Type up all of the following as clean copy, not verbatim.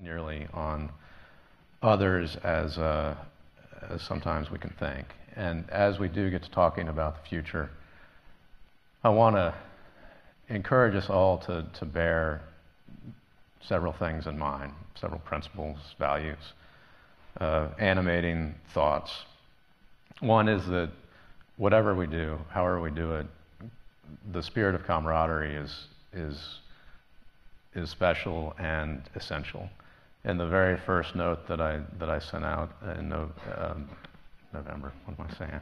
nearly on others as sometimes we can think. And as we do get to talking about the future, I want to encourage us all to bear several things in mind, several principles, values, animating thoughts. One is that whatever we do, however we do it, the spirit of camaraderie is special and essential. In the very first note that I sent out in November, what am I saying?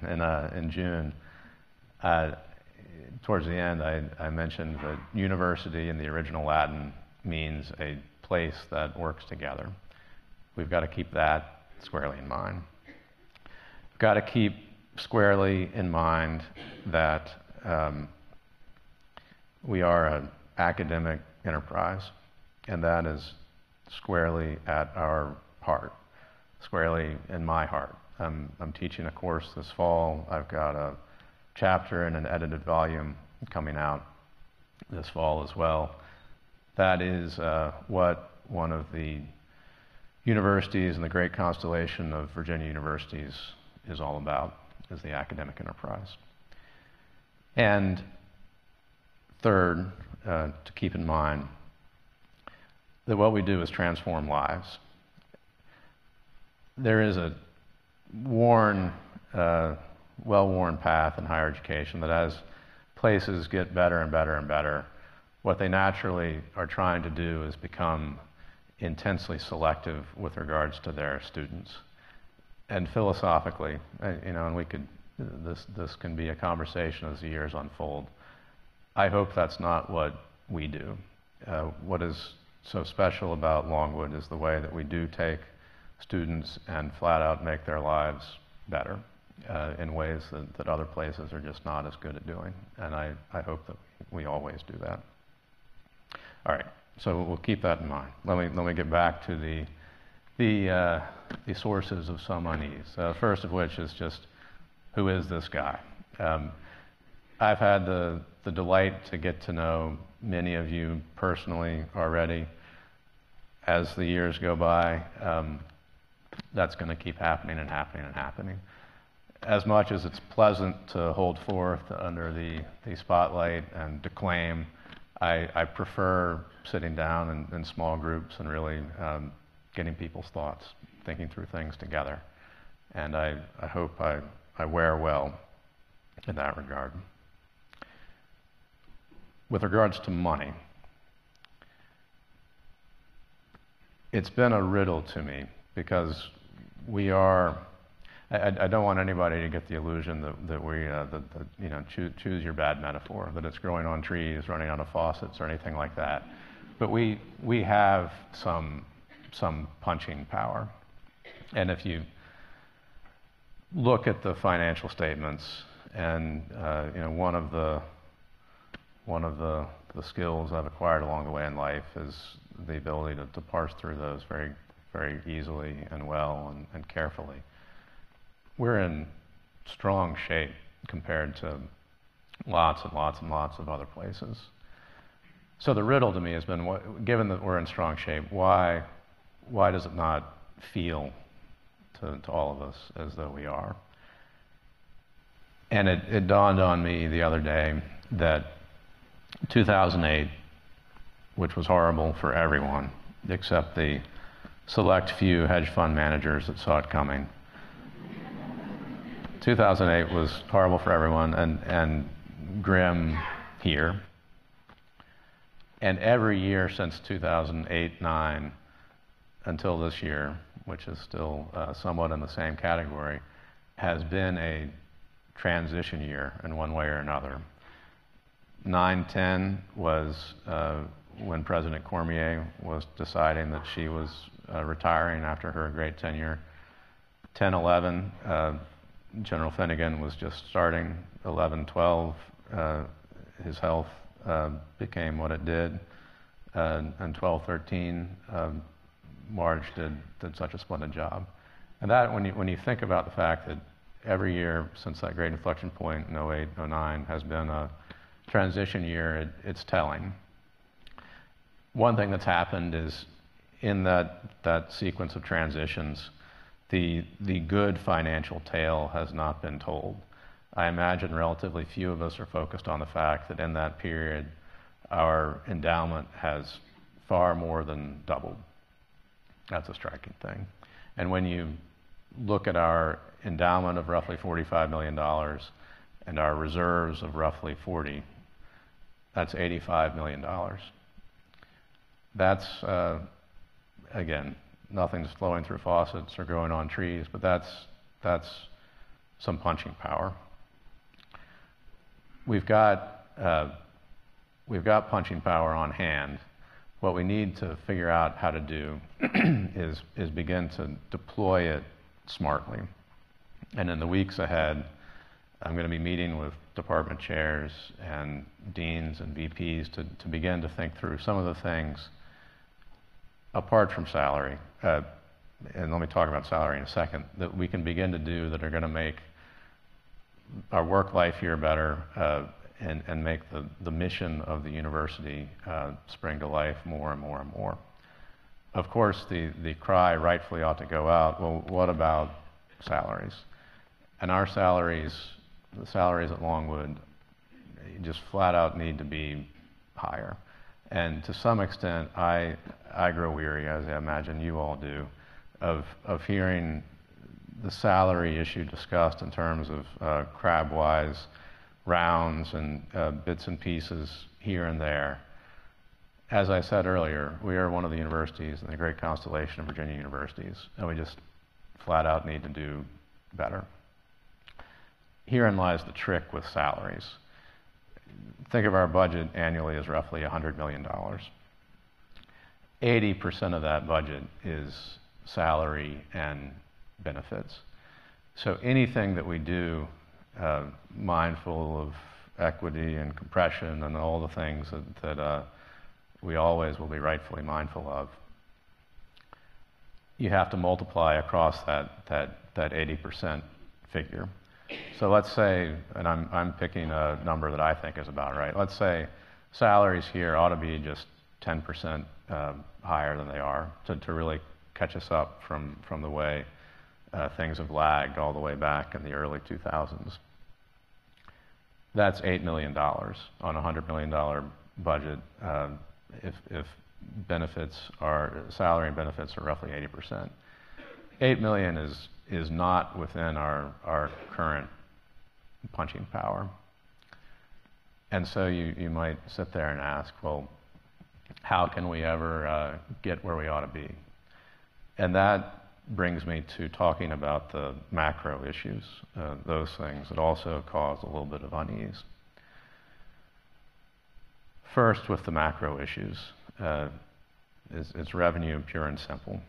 In June, towards the end, I mentioned that university in the original Latin means a place that works together. We've got to keep that squarely in mind. We've got to keep squarely in mind that we are an academic enterprise, and that is squarely at our heart, squarely in my heart. I'm teaching a course this fall. I've got a chapter in an edited volume coming out this fall as well. That is what one of the universities in the great constellation of Virginia universities is all about, is the academic enterprise. And third, to keep in mind that what we do is transform lives. There is a well-worn path in higher education that as places get better and better and better, what they naturally are trying to do is become intensely selective with regards to their students. And philosophically, and we could, this can be a conversation as the years unfold. I hope that's not what we do. What is so special about Longwood is the way that we do take students and flat out make their lives better in ways that other places are just not as good at doing. And I hope that we always do that. All right, so we'll keep that in mind. Let me get back to the sources of some unease. First of which is just, who is this guy? I've had the delight to get to know many of you personally already. As the years go by, that's going to keep happening and happening and happening. As much as it's pleasant to hold forth under the spotlight and declaim, I prefer sitting down in small groups and really getting people's thoughts, thinking through things together. And I hope I wear well in that regard. With regards to money, it's been a riddle to me because we are, I don't want anybody to get the illusion that choose your bad metaphor, that it's growing on trees, running out of faucets, or anything like that. But we have some punching power. And if you look at the financial statements, and one of the skills I've acquired along the way in life is the ability to parse through those very, very easily and well and carefully. We're in strong shape compared to lots and lots and lots of other places. So the riddle to me has been, given that we're in strong shape, why does it not feel to all of us as though we are? And it dawned on me the other day that 2008, which was horrible for everyone except the select few hedge fund managers that saw it coming. 2008 was horrible for everyone and grim here. And every year since 2008-9 until this year, which is still somewhat in the same category, has been a transition year in one way or another. 9-10 was when President Cormier was deciding that she was retiring after her great tenure. 10-11, General Finnegan was just starting. 11-12, his health became what it did. And 12-13, Marge did such a splendid job. And that, when you think about the fact that every year since that great inflection point in 08-09 has been a transition year, it's telling. One thing that's happened is in that sequence of transitions, the good financial tale has not been told. I imagine relatively few of us are focused on the fact that in that period, our endowment has far more than doubled. That's a striking thing. And when you look at our endowment of roughly $45 million and our reserves of roughly 40, that's $85 million. That's, again, nothing's flowing through faucets or growing on trees, but that's some punching power. We've got punching power on hand. What we need to figure out how to do is begin to deploy it smartly. And in the weeks ahead, I'm going to be meeting with department chairs and deans and VPs to begin to think through some of the things apart from salary, and let me talk about salary in a second, that we can begin to do that are going to make our work life here better, and make the mission of the university spring to life more and more and more. Of course, the cry rightfully ought to go out, well, what about salaries? And our salaries, the salaries at Longwood, just flat out need to be higher. And to some extent, I grow weary, as I imagine you all do, of hearing the salary issue discussed in terms of crab-wise rounds and bits and pieces here and there. As I said earlier, we are one of the universities in the great constellation of Virginia universities, and we just flat out need to do better. Herein lies the trick with salaries. Think of our budget annually as roughly $100 million. 80% of that budget is salary and benefits. So anything that we do, mindful of equity and compression and all the things that we always will be rightfully mindful of, you have to multiply across that 80% figure. So let's say, and I'm picking a number that I think is about right, let's say salaries here ought to be just 10% higher than they are to really catch us up from the way things have lagged all the way back in the early 2000s. That's $8 million on a $100 million budget if benefits are, salary and benefits are roughly 80%. $8 million is not within our current punching power. And so you might sit there and ask, well, how can we ever get where we ought to be? And that brings me to talking about the macro issues, those things that also cause a little bit of unease. First, with the macro issues, it's revenue, pure and simple.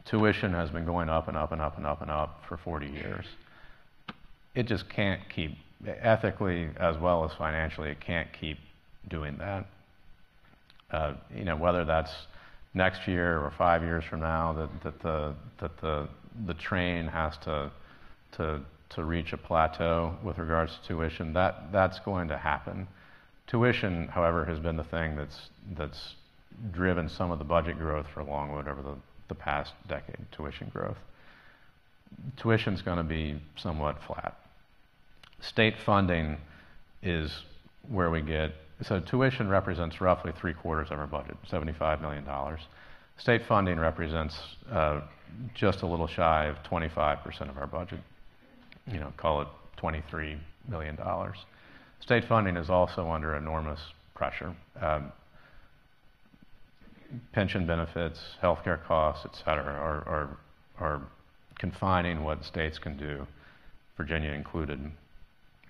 Tuition has been going up and up and up and up and up for 40 years. It just can't keep, ethically as well as financially, it can't keep doing that. Whether that's next year or 5 years from now, that the train has to reach a plateau with regards to tuition, that's going to happen. Tuition, however, has been the thing that's driven some of the budget growth for Longwood over the past decade, tuition growth. Tuition's going to be somewhat flat. State funding is where we get, so tuition represents roughly 3/4 of our budget, $75 million. State funding represents just a little shy of 25% of our budget, call it $23 million. State funding is also under enormous pressure. Pension benefits, healthcare costs, et cetera, are confining what states can do, Virginia included,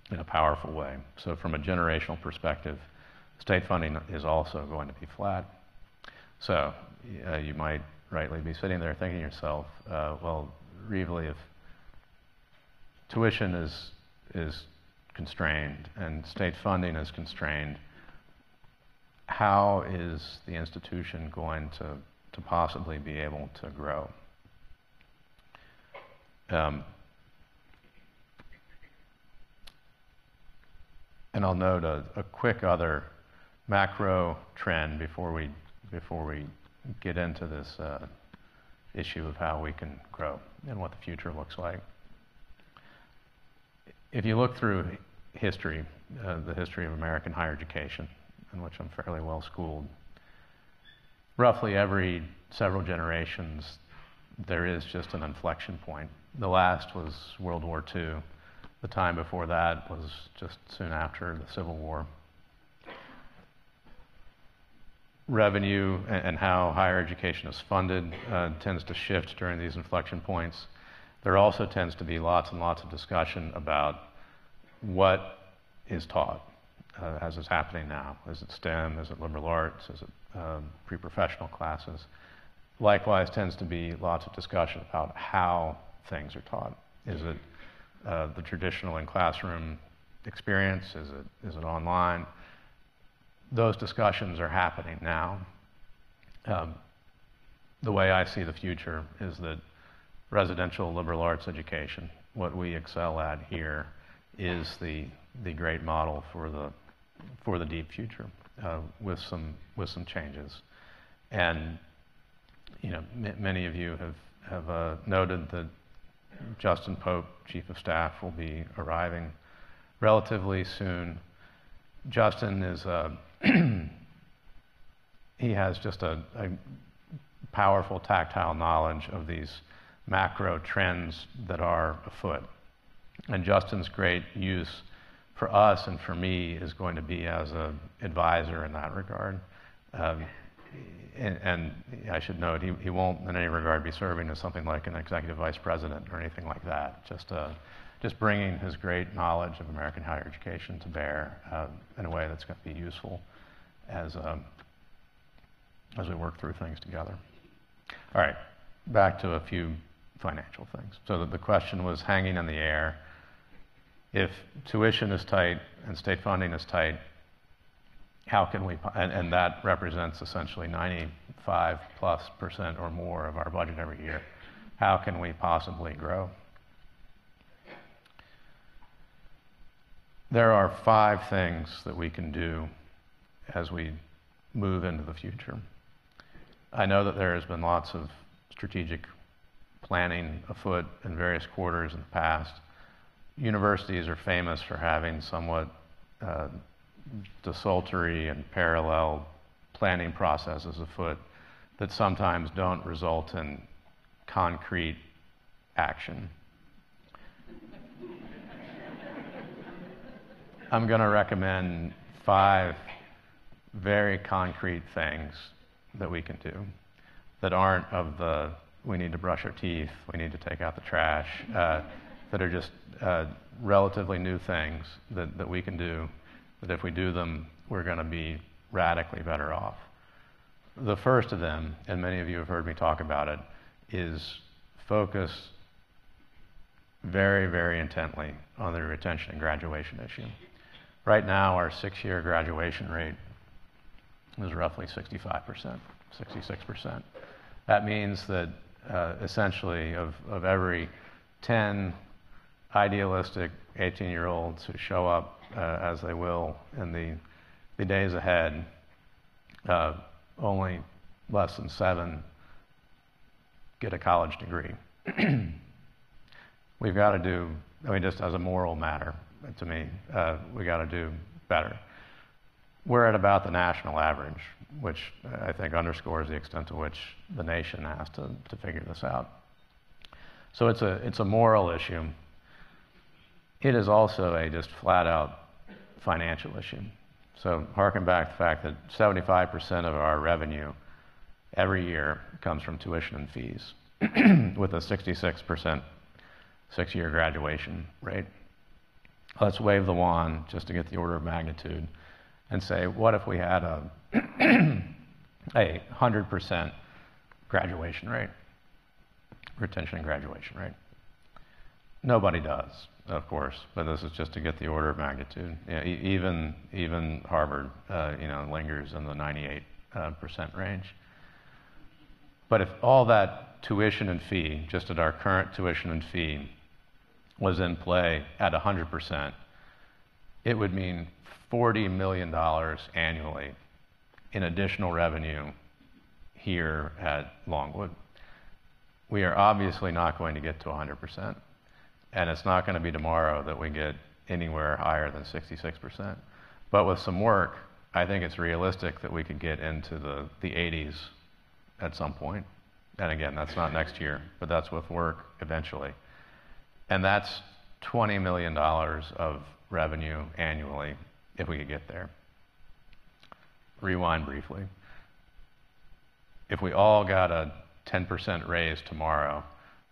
in a powerful way. So from a generational perspective, state funding is also going to be flat. So you might rightly be sitting there thinking to yourself, well, Reveley, if tuition is constrained and state funding is constrained, how is the institution going to possibly be able to grow? And I'll note a quick other macro trend before we get into this issue of how we can grow and what the future looks like. If you look through history, the history of American higher education, in which I'm fairly well schooled, roughly every several generations, there is just an inflection point. The last was World War II. The time before that was just soon after the Civil War. Revenue and how higher education is funded tends to shift during these inflection points. There also tends to be lots and lots of discussion about what is taught, as is happening now. Is it STEM? Is it liberal arts? Is it pre-professional classes? Likewise, tends to be lots of discussion about how things are taught. Is it the traditional in-classroom experience? Is it online? Those discussions are happening now. The way I see the future is that residential liberal arts education, what we excel at here, is the great model for the deep future, with some changes. And many of you have noted that Justin Pope, Chief of Staff, will be arriving relatively soon. Justin is he has just a powerful tactile knowledge of these macro trends that are afoot. And Justin's great use for us and for me is going to be as an advisor in that regard. And I should note, he won't in any regard be serving as something like an executive vice president or anything like that. Just bringing his great knowledge of American higher education to bear in a way that's going to be useful as we work through things together. All right, back to a few financial things. So the question was hanging in the air. If tuition is tight and state funding is tight, how can we, and that represents essentially 95+% or more of our budget every year, how can we possibly grow? There are 5 things that we can do as we move into the future. I know that there has been lots of strategic planning afoot in various quarters in the past. Universities are famous for having somewhat desultory and parallel planning processes afoot that sometimes don't result in concrete action. I'm going to recommend 5 very concrete things that we can do that aren't of the we need to brush our teeth, we need to take out the trash, that are just relatively new things that we can do, that if we do them, we're going to be radically better off. The first of them, and many of you have heard me talk about it, is focus very, very intently on the retention and graduation issue. Right now, our 6-year graduation rate is roughly 65%, 66%. That means that essentially of every 10 idealistic 18-year-olds who show up as they will in the days ahead, only less than 7 get a college degree. We've got to do, just as a moral matter, to me, we got to do better. We're at about the national average, which I think underscores the extent to which the nation has to figure this out. So it's a moral issue. It is also a just flat-out financial issue. So harken back to the fact that 75% of our revenue every year comes from tuition and fees, with a 66% 6-year graduation rate. Let's wave the wand just to get the order of magnitude and say, what if we had a 100% graduation rate, retention and graduation rate? Nobody does, of course, but this is just to get the order of magnitude. Even Harvard, lingers in the 98% range. But if all that tuition and fee, just at our current tuition and fee, was in play at 100%, it would mean $40 million annually in additional revenue here at Longwood. We are obviously not going to get to 100%, and it's not going to be tomorrow that we get anywhere higher than 66%. But with some work, I think it's realistic that we could get into the 80s at some point. And again, that's not next year, but that's with work eventually. And that's $20 million of revenue annually if we could get there. Rewind briefly. If we all got a 10% raise tomorrow,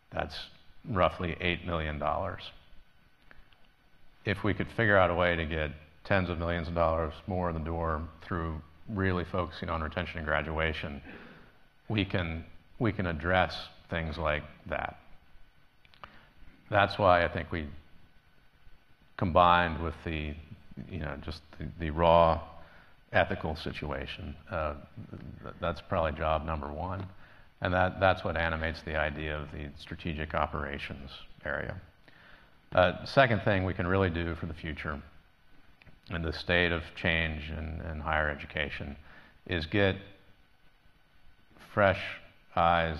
that's roughly $8 million. If we could figure out a way to get tens of millions of dollars more in the door through really focusing on retention and graduation, we can address things like that. That's why I think we combined with the raw ethical situation. That's probably job number one. And that's what animates the idea of the strategic operations area. Second thing we can really do for the future in the state of change in higher education is get fresh eyes,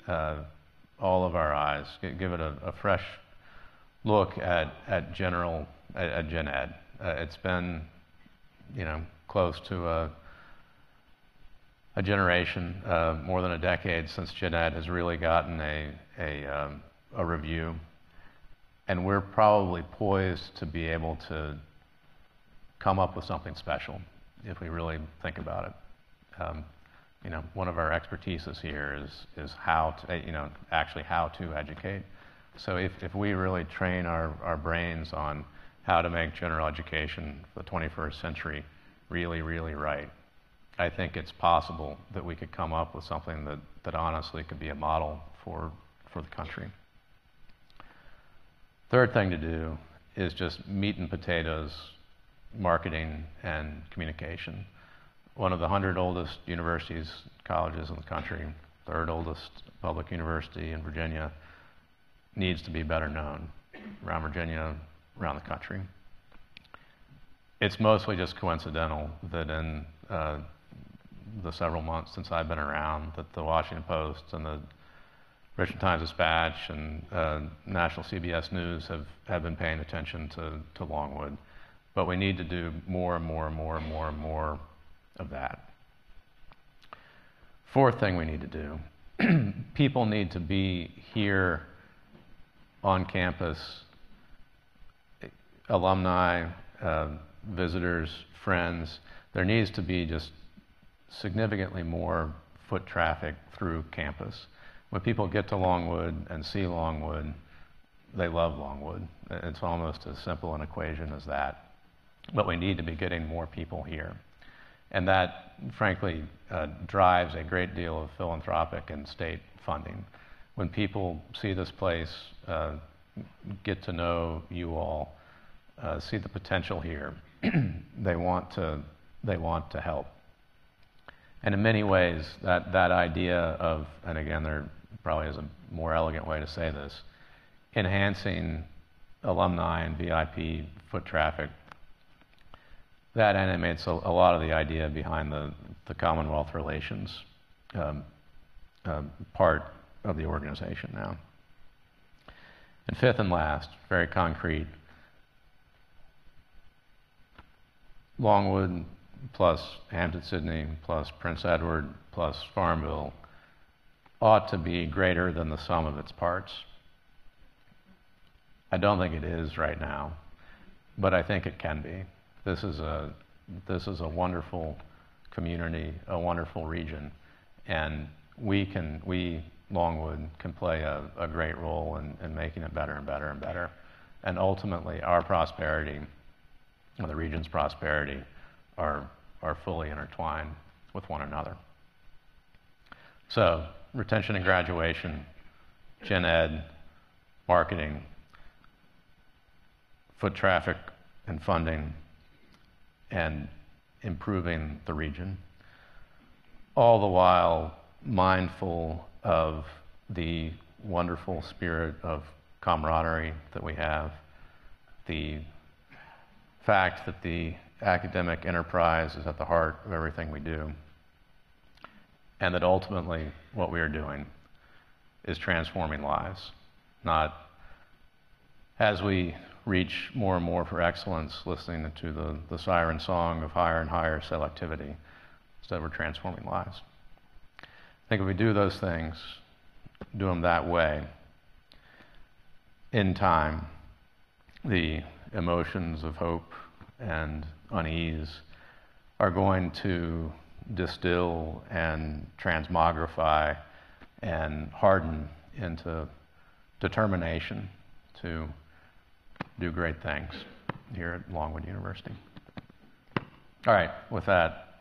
all of our eyes, give it a fresh look at gen ed. It's been, close to a generation, more than a decade since gen ed has really gotten a review, and we're probably poised to be able to come up with something special if we really think about it. One of our expertises here is how to, actually how to educate. So if we really train our brains on how to make general education for the 21st century really, really right, I think it's possible that we could come up with something that honestly could be a model for the country. Third thing to do is just meat and potatoes marketing and communication. One of the 100 oldest universities, colleges in the country, third oldest public university in Virginia, needs to be better known around Virginia, around the country. It's mostly just coincidental that in the several months since I've been around, that the Washington Post and the Richmond Times-Dispatch and national CBS News have been paying attention to Longwood. But we need to do more and more and more and more and more of that. Fourth thing we need to do, people need to be here on campus, alumni, visitors, friends. There needs to be just significantly more foot traffic through campus. When people get to Longwood and see Longwood, they love Longwood. It's almost as simple an equation as that. But we need to be getting more people here. And that, frankly, drives a great deal of philanthropic and state funding. When people see this place, get to know you all, see the potential here, they want to help. And in many ways, that idea of, and again, there probably is a more elegant way to say this, enhancing alumni and VIP foot traffic, that animates a lot of the idea behind the Commonwealth relations part of the organization now. And fifth and last, very concrete, Longwood plus Hampton-Sydney plus Prince Edward plus Farmville ought to be greater than the sum of its parts. I don't think it is right now, but I think it can be. This is a wonderful community, a wonderful region, and we Longwood can play a great role in making it better and better and better. And ultimately, our prosperity and the region's prosperity are fully intertwined with one another. So, retention and graduation, gen ed, marketing, foot traffic and funding, and improving the region, all the while mindful of the wonderful spirit of camaraderie that we have, the fact that the academic enterprise is at the heart of everything we do, and that ultimately what we are doing is transforming lives, not as we reach more and more for excellence, listening to the siren song of higher and higher selectivity. Instead, we're transforming lives. I think if we do those things, do them that way, in time, the emotions of hope and unease are going to distill and transmogrify and harden into determination to do great things here at Longwood University. All right, with that,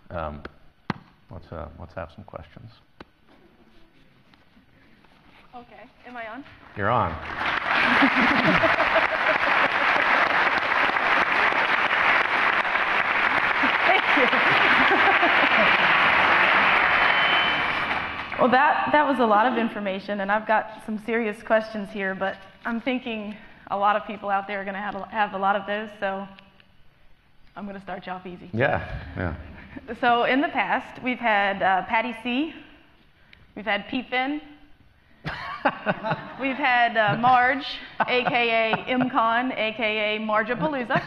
let's have some questions. Okay, am I on? You're on. Thank you. Well, that was a lot of information, and I've got some serious questions here, but I'm thinking a lot of people out there are going to have a lot of those, so I'm going to start you off easy. Yeah. So in the past, we've had Patty C, we've had PFIN, we've had Marge, a.k.a. MCon, a.k.a. Marjapalooza.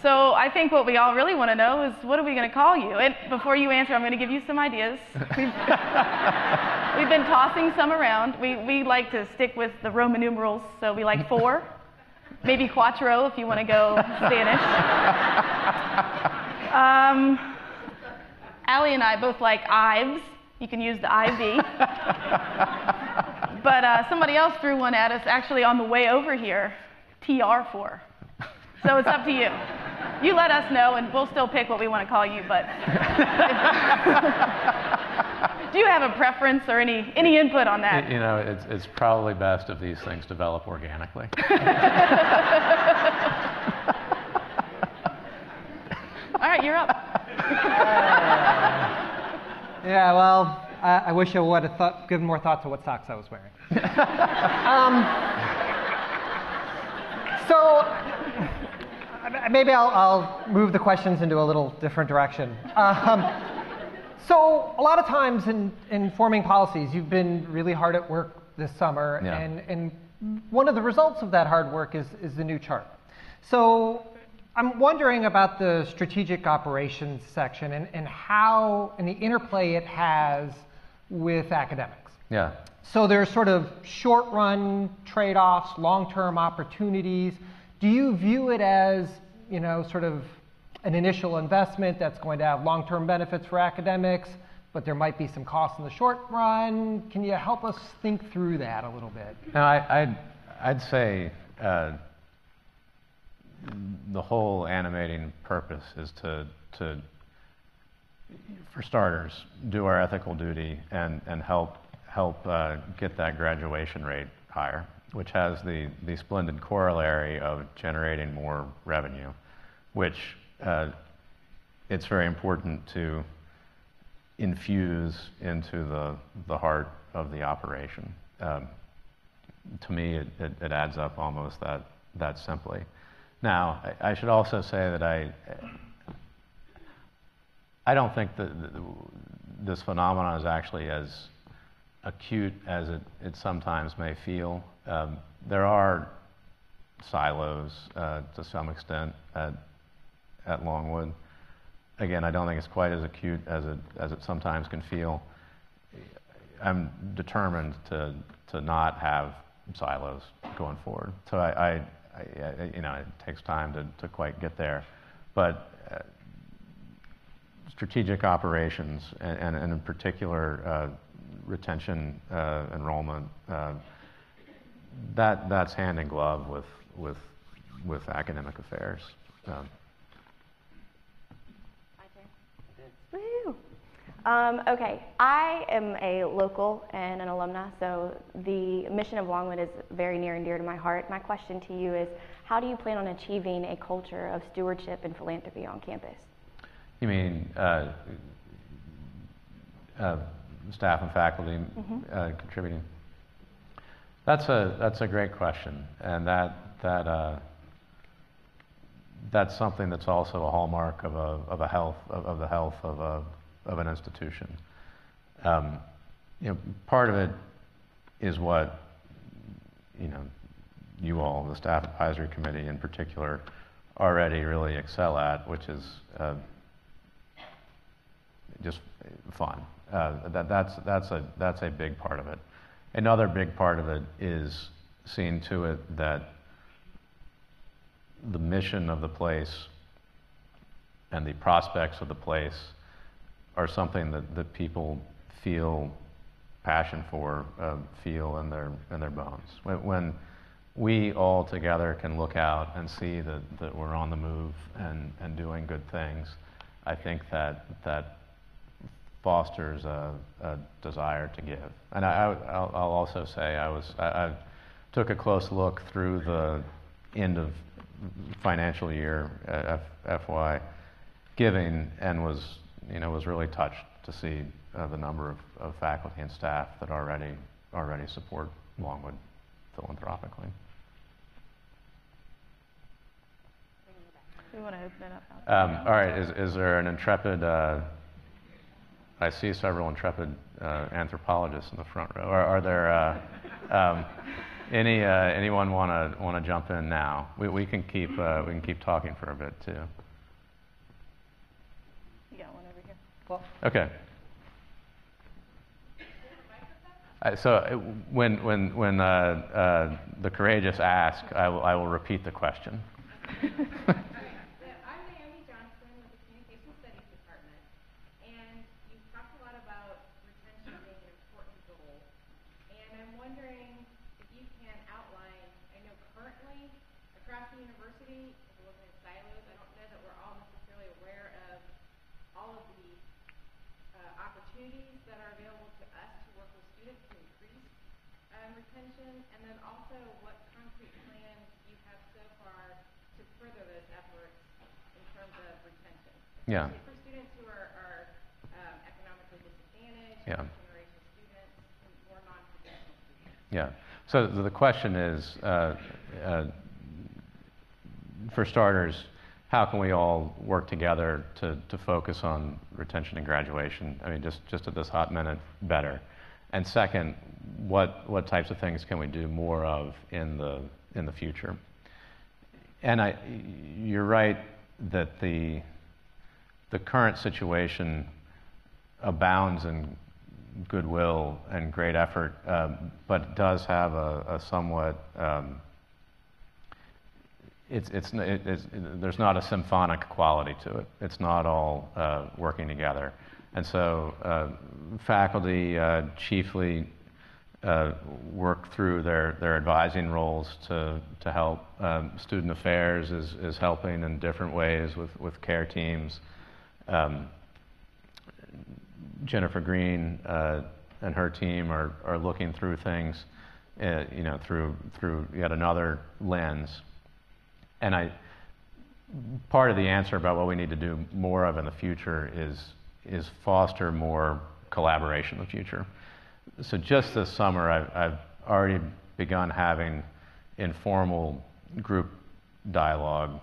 So I think what we all really want to know is, what are we going to call you? And before you answer, I'm going to give you some ideas. We've been tossing some around. We like to stick with the Roman numerals, so we like 4, maybe Quattro if you want to go Spanish. Allie and I both like Ives. You can use the IV. But somebody else threw one at us actually on the way over here, TR4. So it's up to you. You let us know, and we'll still pick what we want to call you, but do you have a preference or any input on that? You know, it's probably best if these things develop organically. All right, you're up. Yeah, well, I wish I would have given more thought to what socks I was wearing. So maybe I'll move the questions into a little different direction. So a lot of times in forming policies, you've been really hard at work this summer, Yeah. and one of the results of that hard work is the new chart. So I'm wondering about the strategic operations section and how, and the interplay it has with academics. Yeah. So there's sort of short-run trade-offs, long-term opportunities. Do you view it as, you know, sort of an initial investment that's going to have long-term benefits for academics, but there might be some costs in the short run? Can you help us think through that a little bit? No, I'd say the whole animating purpose is to for starters, do our ethical duty and help get that graduation rate higher, which has the splendid corollary of generating more revenue, which it's very important to infuse into the heart of the operation. To me, it adds up almost that simply. Now, I should also say that I don't think that this phenomenon is actually as acute as it sometimes may feel. There are silos to some extent at Longwood. Again, I don't think it's quite as acute as it sometimes can feel. I'm determined to not have silos going forward. So I you know, it takes time to quite get there, but strategic operations and in particular retention, enrollment, that's hand in glove with academic affairs. Woo! Okay, I am a local and an alumna, so the mission of Longwood is very near and dear to my heart. My question to you is, how do you plan on achieving a culture of stewardship and philanthropy on campus? You mean staff and faculty contributing? That's a great question, and that's something that's also a hallmark of the health of of an institution. Part of it is what you all, the staff advisory committee in particular, already really excel at, which is just fun. That's a big part of it. Another big part of it is seeing to it that the mission of the place and the prospects of the place are something that people feel passion for, feel in their bones. When we all together can look out and see that we're on the move and doing good things, I think that fosters a desire to give. And I'll also say I took a close look through the end of financial year FY giving and was really touched to see the number of faculty and staff that already support Longwood philanthropically. We want to open it up. All right, is there an intrepid, I see several intrepid anthropologists in the front row. Are there anyone want to jump in now? We can keep talking for a bit too. You got one over here. Well, Okay. So when the courageous ask, I will repeat the question. I'm Naomi Johnson with the Communication Studies Department, and you've talked a lot about retention being an important goal. And I'm wondering if you can outline, I know currently across the university, if we're looking at silos, I don't know that we're all necessarily aware of all of the opportunities that are available to us to work with students to increase retention, and then also what concrete plans you have so far to further those efforts in terms of retention, Yeah. especially for students who are economically disadvantaged, Yeah. first-generation students, and more non-traditional students. Yeah. So the question is, for starters, how can we all work together to focus on retention and graduation? I mean, just at this hot minute, better. And second, what types of things can we do more of in the future? And you're right that the current situation abounds in goodwill and great effort, but does have a somewhat there's not a symphonic quality to it. It's not all working together. And so faculty chiefly work through their advising roles to help. Student affairs is helping in different ways with care teams. Jennifer Green and her team are looking through things, through yet another lens. And part of the answer about what we need to do more of in the future is foster more collaboration in the future. So just this summer, I've already begun having informal group dialogue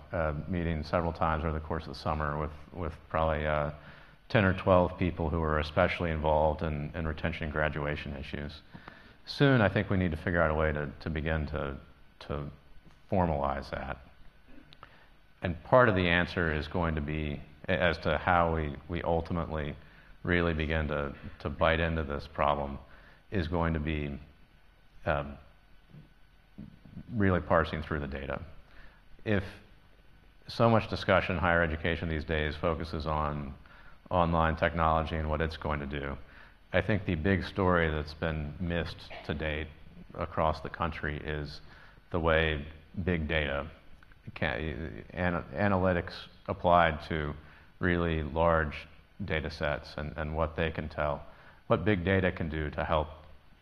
meetings several times over the course of the summer with probably 10 or 12 people who are especially involved in retention and graduation issues. Soon, I think we need to figure out a way to begin to formalize that. And part of the answer is going to be as to how we ultimately really begin to bite into this problem is going to be really parsing through the data. If so much discussion in higher education these days focuses on online technology and what it's going to do, I think the big story that's been missed to date across the country is the way big data, analytics applied to really large data sets and what they can tell, what big data can do to help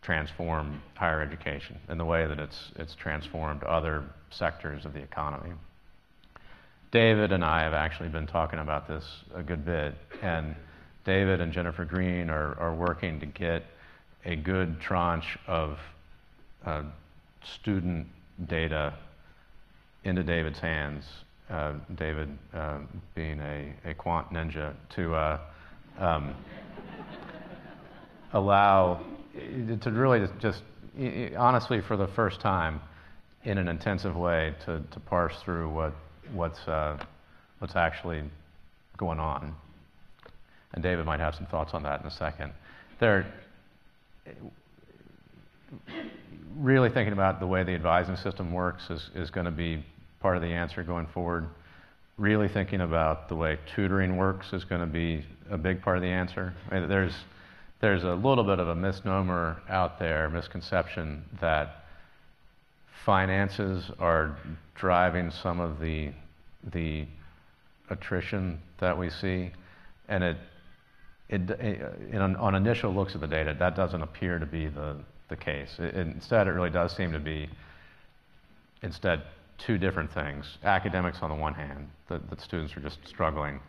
transform higher education in the way that it's transformed other sectors of the economy. David and I have actually been talking about this a good bit, and David and Jennifer Green are working to get a good tranche of student data into David's hands, David being a quant ninja, allow to really just honestly for the first time in an intensive way to parse through what's actually going on. And David might have some thoughts on that in a second. They're really thinking about the way the advising system works is going to be part of the answer going forward. Really thinking about the way tutoring works is going to be a big part of the answer. I mean, there's a little bit of a misnomer out there, misconception that finances are driving some of the attrition that we see, and on initial looks at the data, that doesn't appear to be the case. Instead, it really does seem to be two different things. Academics on the one hand, that students are just struggling,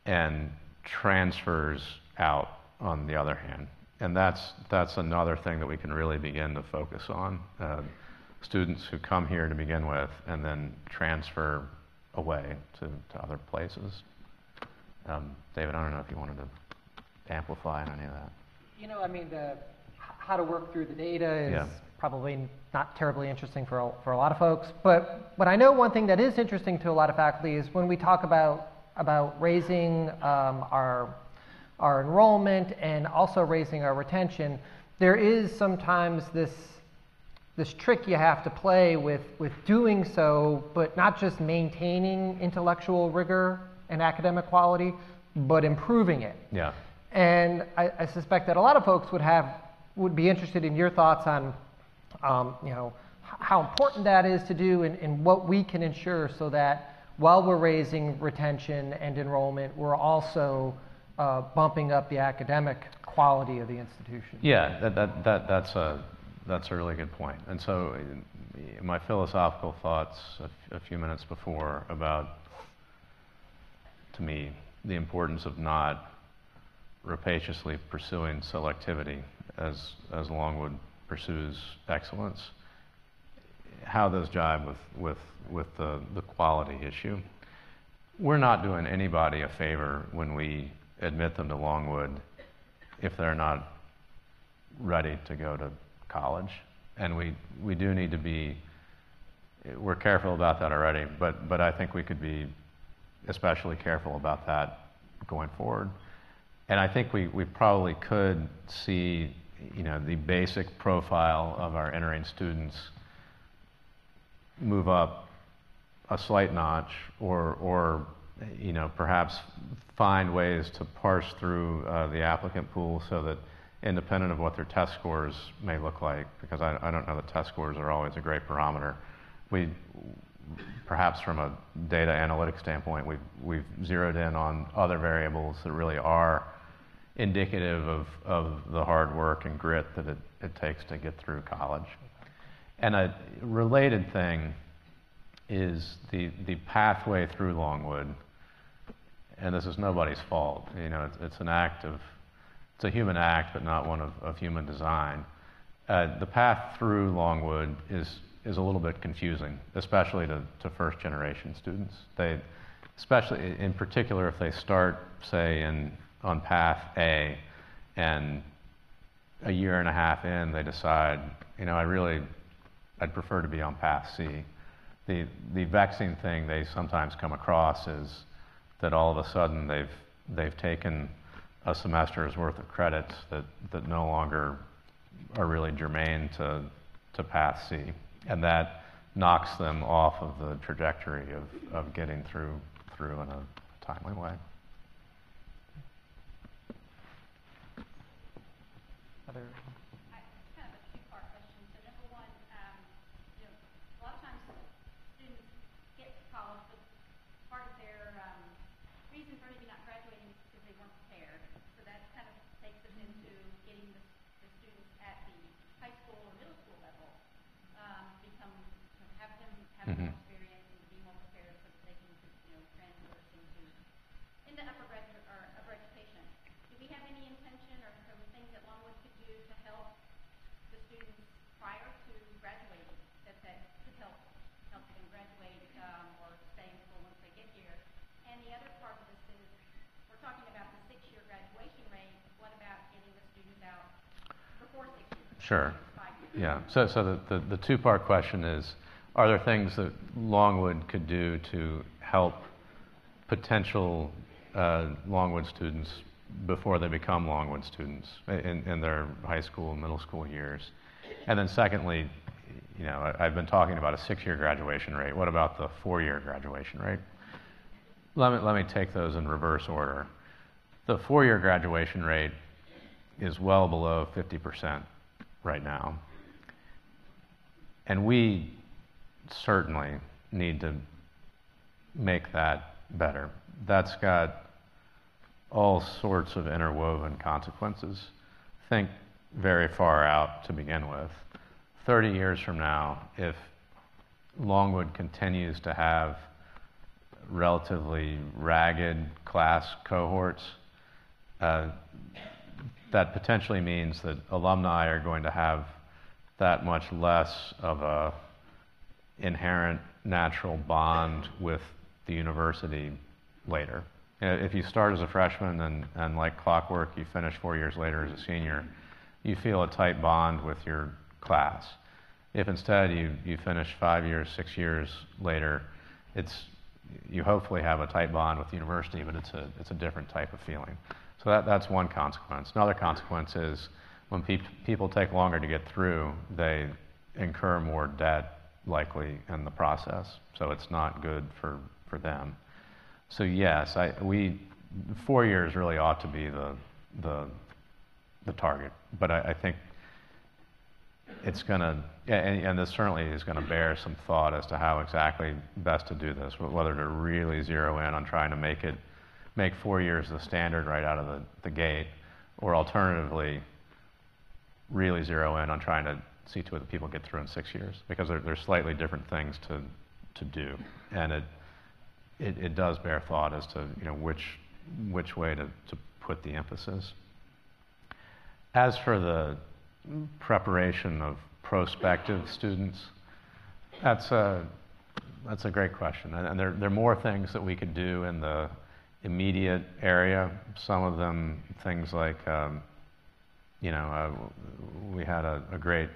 and transfers out on the other hand. And that's another thing that we can really begin to focus on. Students who come here to begin with and then transfer away to other places. David, I don't know if you wanted to amplify on any of that. You know, I mean, how to work through the data is probably not terribly interesting for a lot of folks. But I know one thing that is interesting to a lot of faculty is when we talk about raising our enrollment and also raising our retention, there is sometimes this trick you have to play with doing so, but not just maintaining intellectual rigor and academic quality, but improving it. Yeah. And I suspect that a lot of folks would be interested in your thoughts on, how important that is to do and what we can ensure so that while we're raising retention and enrollment, we're also bumping up the academic quality of the institution. Yeah, that's a really good point. And so my philosophical thoughts a few minutes before about, to me, the importance of not rapaciously pursuing selectivity as Longwood pursues excellence, how those jive with the quality issue. We're not doing anybody a favor when we admit them to Longwood if they're not ready to go to college. And we do need to be, we're careful about that already, but I think we could be especially careful about that going forward. And I think we probably could see, the basic profile of our entering students move up a slight notch, or perhaps find ways to parse through the applicant pool so that, independent of what their test scores may look like, because I don't know that test scores are always a great barometer. Perhaps from a data analytics standpoint, we've zeroed in on other variables that really are indicative of the hard work and grit that it takes to get through college. And a related thing is the pathway through Longwood, and this is nobody's fault. It's a human act, but not one of human design. The path through Longwood is a little bit confusing, especially to first generation students. Especially in particular if they start, say, on path A, and a year and a half in they decide, I'd prefer to be on path C. The vexing thing they sometimes come across is that all of a sudden they've taken a semester's worth of credits that no longer are really germane to path C, and that knocks them off of the trajectory of getting through in a timely way. Other It's kind of a two-part question. So number one, a lot of times students get to college, but part of their reason for maybe not graduating is because they weren't prepared. So that kind of takes us into getting the students at the high school or middle school level have them have more experience and be more prepared so that they can transfer into upper graduate or upper education. Do we have any intention or things that Longwood could do to help the students prior to graduating that could help them graduate or stay in school once they get here? And the other part of this is we're talking about the 6-year graduation before 6 years. Sure. 5 years. Yeah. So the two-part question is, are there things that Longwood could do to help potential Longwood students before they become Longwood students in their high school and middle school years? And then secondly, you know, I've been talking about a 6-year graduation rate. What about the 4-year graduation rate? Let me take those in reverse order. The 4-year graduation rate is well below 50% right now. And we certainly need to make that better. That's got all sorts of interwoven consequences. Think very far out to begin with. 30 years from now, if Longwood continues to have relatively ragged class cohorts, that potentially means that alumni are going to have that much less of a inherent natural bond with the university later. If you start as a freshman and like clockwork, you finish 4 years later as a senior, you feel a tight bond with your class. If instead you finish 5 years, 6 years later, you hopefully have a tight bond with the university, but it's a different type of feeling. So that's one consequence. Another consequence is when people take longer to get through, they incur more debt likely in the process. So it's not good for them. So yes, 4 years really ought to be the target. But I think it's going to, and this certainly is going to bear some thought as to how exactly best to do this, whether to really zero in on trying to make 4 years the standard right out of the gate, or alternatively, really zero in on trying to see to it that people get through in 6 years, because they're slightly different things to do, and it does bear thought as to, you know, which way to put the emphasis. As for the preparation of prospective students, that's a great question, and there are more things that we could do in the immediate area. Some of them things like, you know, we had a great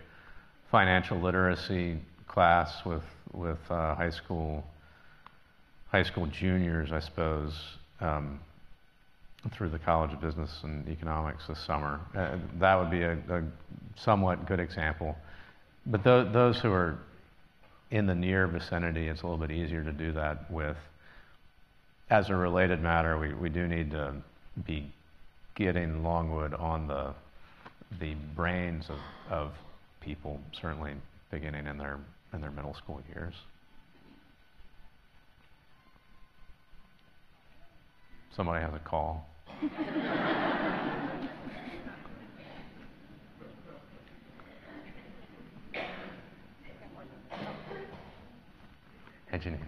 financial literacy class with high school juniors, I suppose, through the College of Business and Economics this summer. That would be a somewhat good example. But those who are in the near vicinity, it's a little bit easier to do that with. As a related matter, we do need to be getting Longwood on the brains of people, certainly beginning in their middle school years. Somebody has a call. Hey, Janine.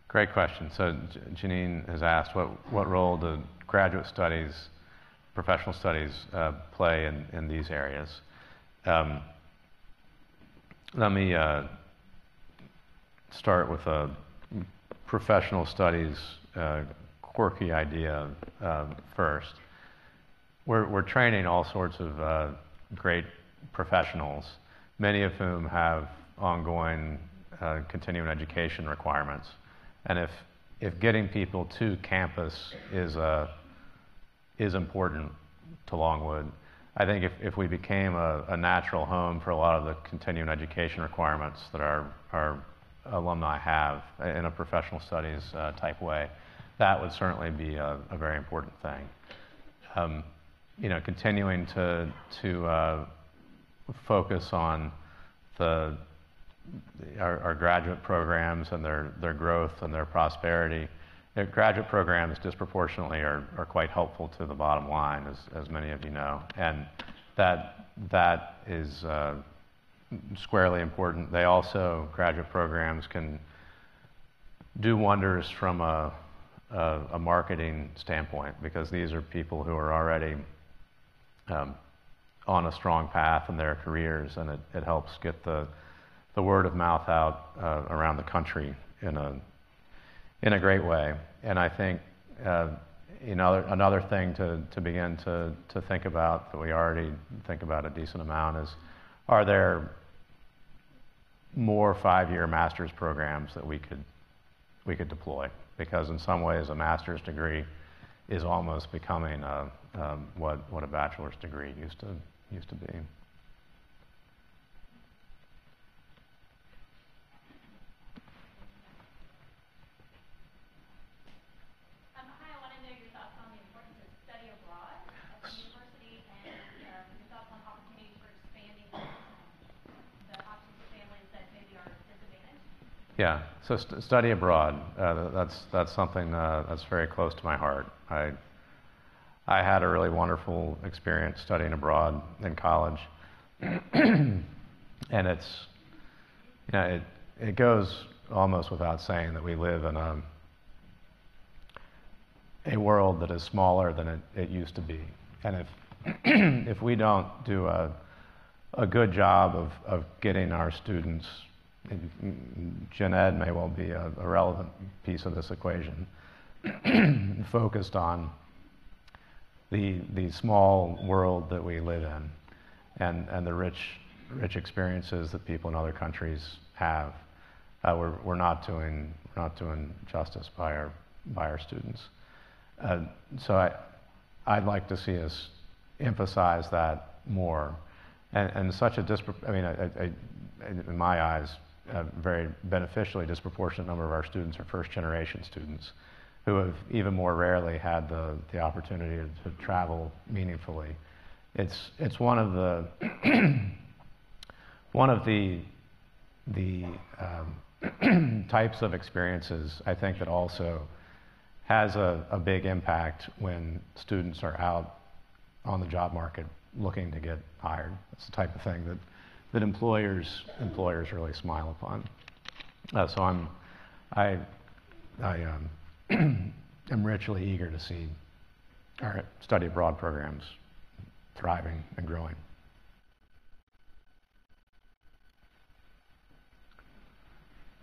Great question. So Janine has asked, what role do graduate studies, professional studies play in these areas? Let me start with a professional studies quirky idea first. We're training all sorts of great professionals, many of whom have ongoing continuing education requirements. And if getting people to campus is important to Longwood, I think if we became a natural home for a lot of the continuing education requirements that our alumni have in a professional studies type way, that would certainly be a very important thing. You know, continuing to focus on our graduate programs and their growth and their prosperity. Their graduate programs disproportionately are quite helpful to the bottom line, as many of you know, and that is squarely important. They also, graduate programs can do wonders from a marketing standpoint, because these are people who are already on a strong path in their careers, and it helps get the word of mouth out around the country in in a great way. And I think another thing to begin to think about, that we already think about a decent amount, is, are there more 5-year master's programs that we could deploy? Because in some ways a master's degree is almost becoming what a bachelor's degree used to be. Yeah, so study abroad, that's something that's very close to my heart. I had a really wonderful experience studying abroad in college. And it's, it goes almost without saying that we live in a world that is smaller than it used to be. And if we don't do a good job of getting our students, Gen Ed may well be a relevant piece of this equation, focused on the small world that we live in, and the rich experiences that people in other countries have. We're not doing justice by our students. So I'd like to see us emphasize that more, and such a in my eyes, a very beneficially disproportionate number of our students are first-generation students who have even more rarely had the opportunity to travel meaningfully. It's one of the types of experiences, I think, that also has a big impact when students are out on the job market looking to get hired. It's the type of thing that employers really smile upon. So I am richly eager to see our study abroad programs thriving and growing.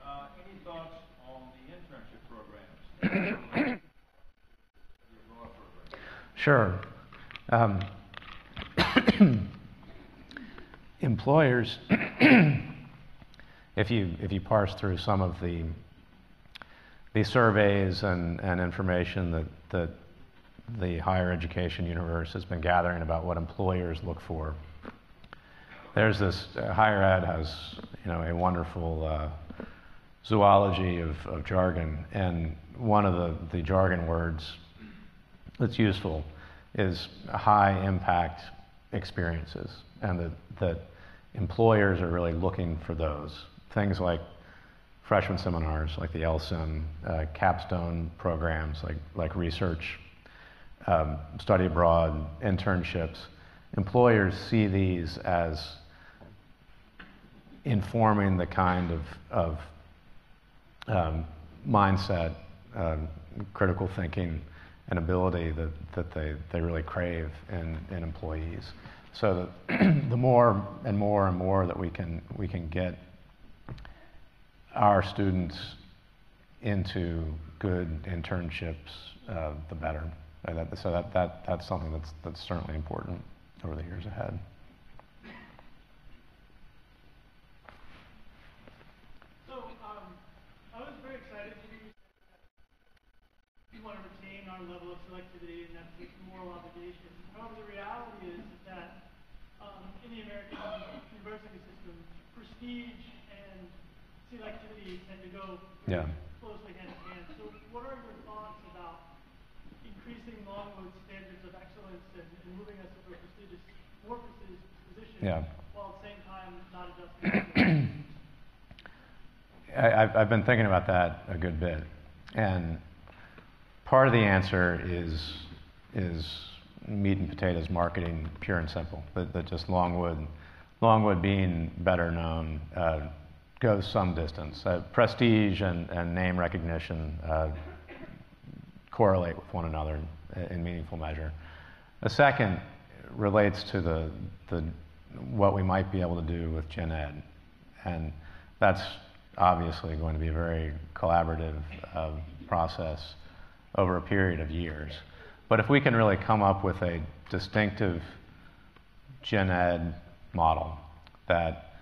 Any thoughts on the internship programs? Sure. Employers, if you parse through some of the surveys and information that the higher education universe has been gathering about what employers look for, there's this higher ed has a wonderful zoology of jargon, and one of the jargon words that's useful is high impact experiences, and that employers are really looking for those things, like freshman seminars like the LSIM, capstone programs like research, study abroad, internships. Employers see these as informing the kind of mindset, critical thinking, and ability that they really crave in employees. So that the more and more and more that we can get our students into good internships, the better. So that's something that's certainly important over the years ahead. So I was very excited to hear you want to retain our level of selectivity, and that's a moral obligation. However, the reality is that in the American university system, prestige and selectivity tend to go closely hand in hand. So what are your thoughts about increasing Longwood's standards of excellence and moving us to a more prestigious position, while at the same time not adjusting? I've been thinking about that a good bit, and part of the answer is meat and potatoes marketing, pure and simple. That just Longwood being better known goes some distance. Prestige and name recognition correlate with one another in meaningful measure. A second relates to the what we might be able to do with Gen Ed, and that's obviously going to be a very collaborative process over a period of years. But if we can really come up with a distinctive gen ed model that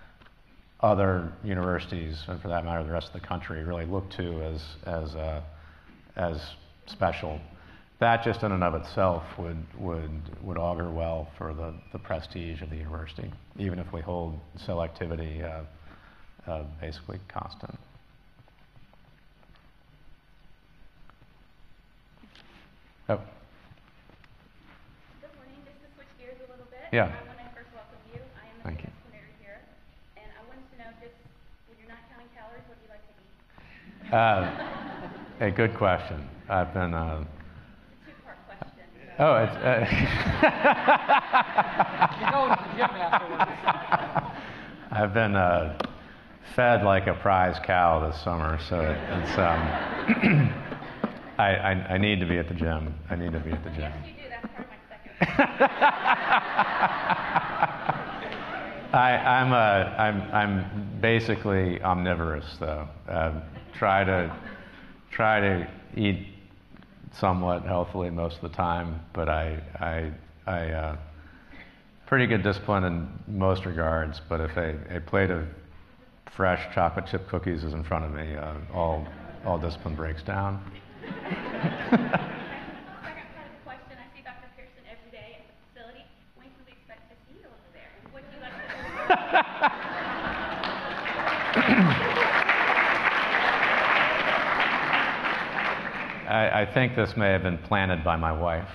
other universities, and for that matter the rest of the country, really look to as special, that just in and of itself would augur well for the prestige of the university, even if we hold selectivity basically constant. Oh. Good morning. Just to switch gears a little bit, Yeah. I want to first welcome you. I am the Thank you. coordinator here, and I wanted to know, just when you're not counting calories, what do you like to eat? A good question. I've been. It's a two-part question. So. Oh, it's. You're going to the gym afterwards. I've been fed like a prize cow this summer, so it's. I need to be at the gym. I need to be at the gym. Yes, you do. That's part of my second question. I'm basically omnivorous though. Try to eat somewhat healthily most of the time, but I pretty good discipline in most regards. But if a plate of fresh chocolate chip cookies is in front of me, all discipline breaks down. Second part of the question, I see Dr. Pearson every day at the facility. When can we expect to see you over there? What do you like to do? I think this may have been planted by my wife.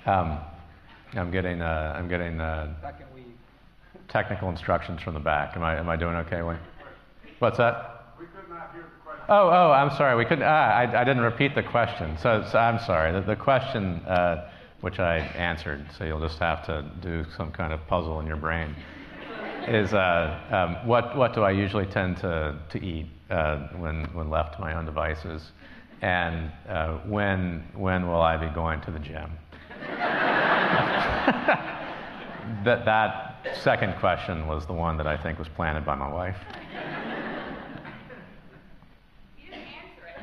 I'm getting Second week. technical instructions from the back. Am I doing okay, Wayne? What's that? We could not hear the question. Oh, I'm sorry. We couldn't. I didn't repeat the question. So I'm sorry. The question, which I answered, so you'll just have to do some kind of puzzle in your brain, is what do I usually tend to eat when left to my own devices, and when will I be going to the gym? That second question was the one that I think was planted by my wife. You didn't answer it.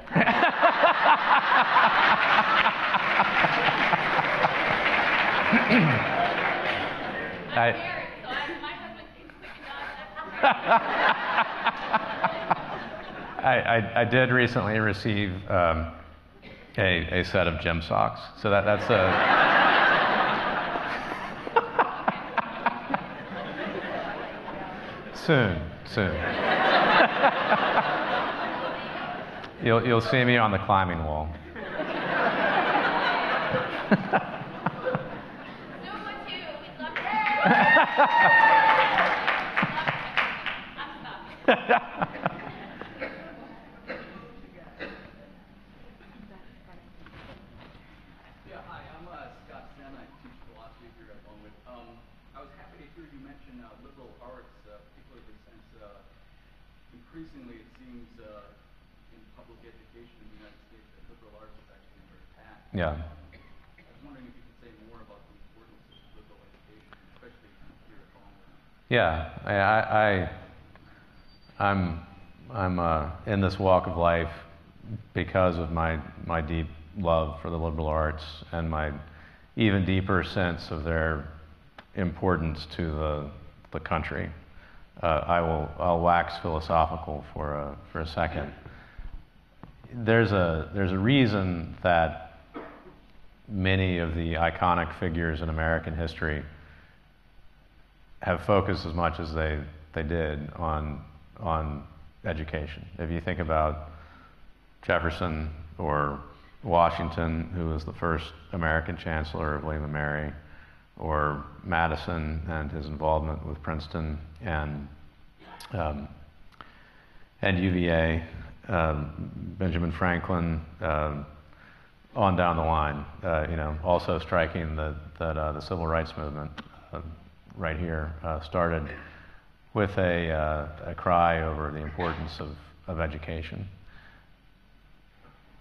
I'm married, so my husband keeps picking on I did recently receive a set of gym socks, so that's a. Soon. You'll see me on the climbing wall. Zoom with you. We'd love to. I'm stopping. Yeah, hi, I'm Scott Sen. I teach philosophy here at Longwood. I was happy to hear you mention liberal arts, particularly since increasingly it seems in public education in the United States that liberal arts is actually under attack. Yeah. I was wondering if you could say more about the importance of liberal education, especially here at Longwood. Yeah, I'm in this walk of life because of my deep love for the liberal arts and my even deeper sense of their importance to the country. I'll wax philosophical for a second. There's a reason that many of the iconic figures in American history have focused as much as they did on education. If you think about Jefferson or Washington, who was the first American chancellor of William and Mary, or Madison and his involvement with Princeton and UVA, Benjamin Franklin, on down the line. Also striking that the civil rights movement right here started with a cry over the importance of education.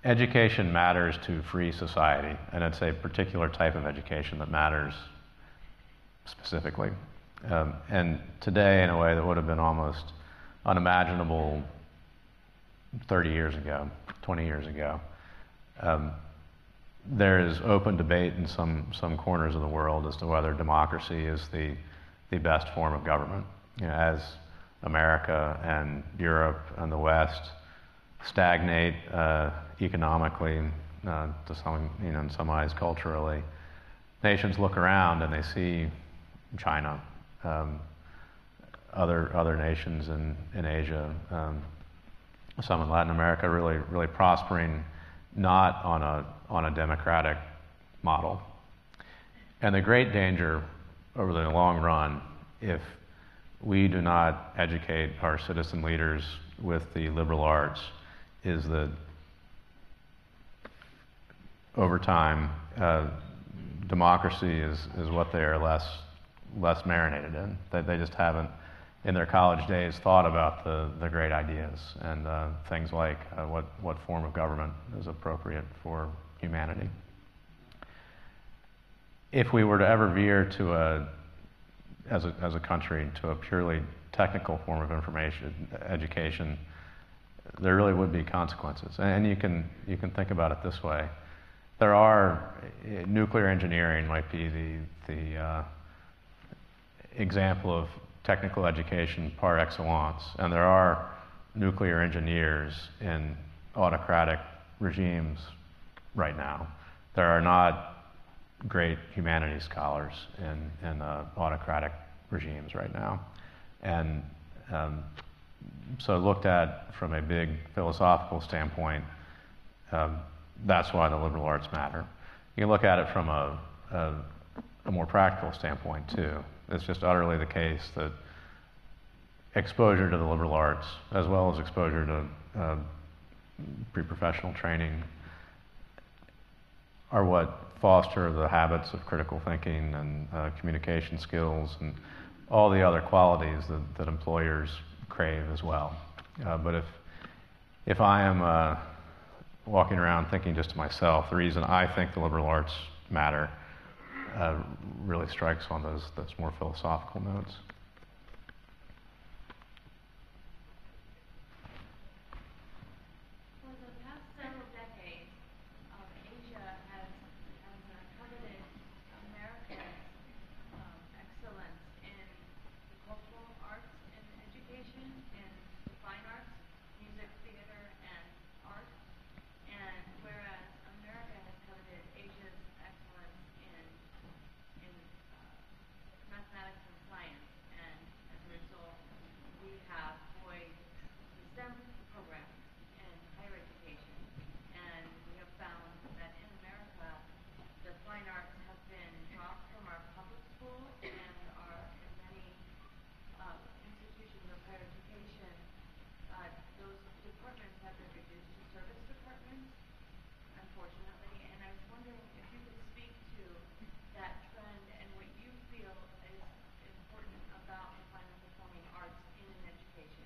Education matters to free society, and it's a particular type of education that matters specifically. And today, in a way that would have been almost unimaginable 30 years ago, 20 years ago. There is open debate in some corners of the world as to whether democracy is the best form of government. You know, as America and Europe and the West stagnate economically, to some, you know, in some eyes culturally, nations look around and they see China, other nations in Asia, some in Latin America, really prospering, not on a democratic model. And the great danger over the long run, if we do not educate our citizen leaders with the liberal arts, is that over time, democracy is what they are less marinated in. They just haven't, in their college days, thought about the great ideas and things like what form of government is appropriate for humanity. If we were to ever veer to as a country, to a purely technical form of education, there really would be consequences. And you can think about it this way. There are, nuclear engineering might be the example of technical education par excellence, and there are nuclear engineers in autocratic regimes right now. There are not great humanities scholars in autocratic regimes right now. And so looked at from a big philosophical standpoint, that's why the liberal arts matter. You can look at it from a more practical standpoint too. It's just utterly the case that exposure to the liberal arts, as well as exposure to pre-professional training, are what foster the habits of critical thinking and communication skills and all the other qualities that employers crave as well. But if I am walking around thinking just to myself, the reason I think the liberal arts matter really strikes on those more philosophical notes. For the past several decades, Asia has coveted America's excellence in the cultural arts and education, in the fine arts, music, theater, and art. And whereas America has coveted Asia's excellence in mathematics and science, and as a result, we have poised the STEM program in higher education. And we have found that in America, the fine arts have been dropped from our public schools and are in many institutions of higher education. Those departments have been reduced to service departments, unfortunately. And I was wondering if you could speak to that trend and what you feel is important about the fine and performing arts in an education.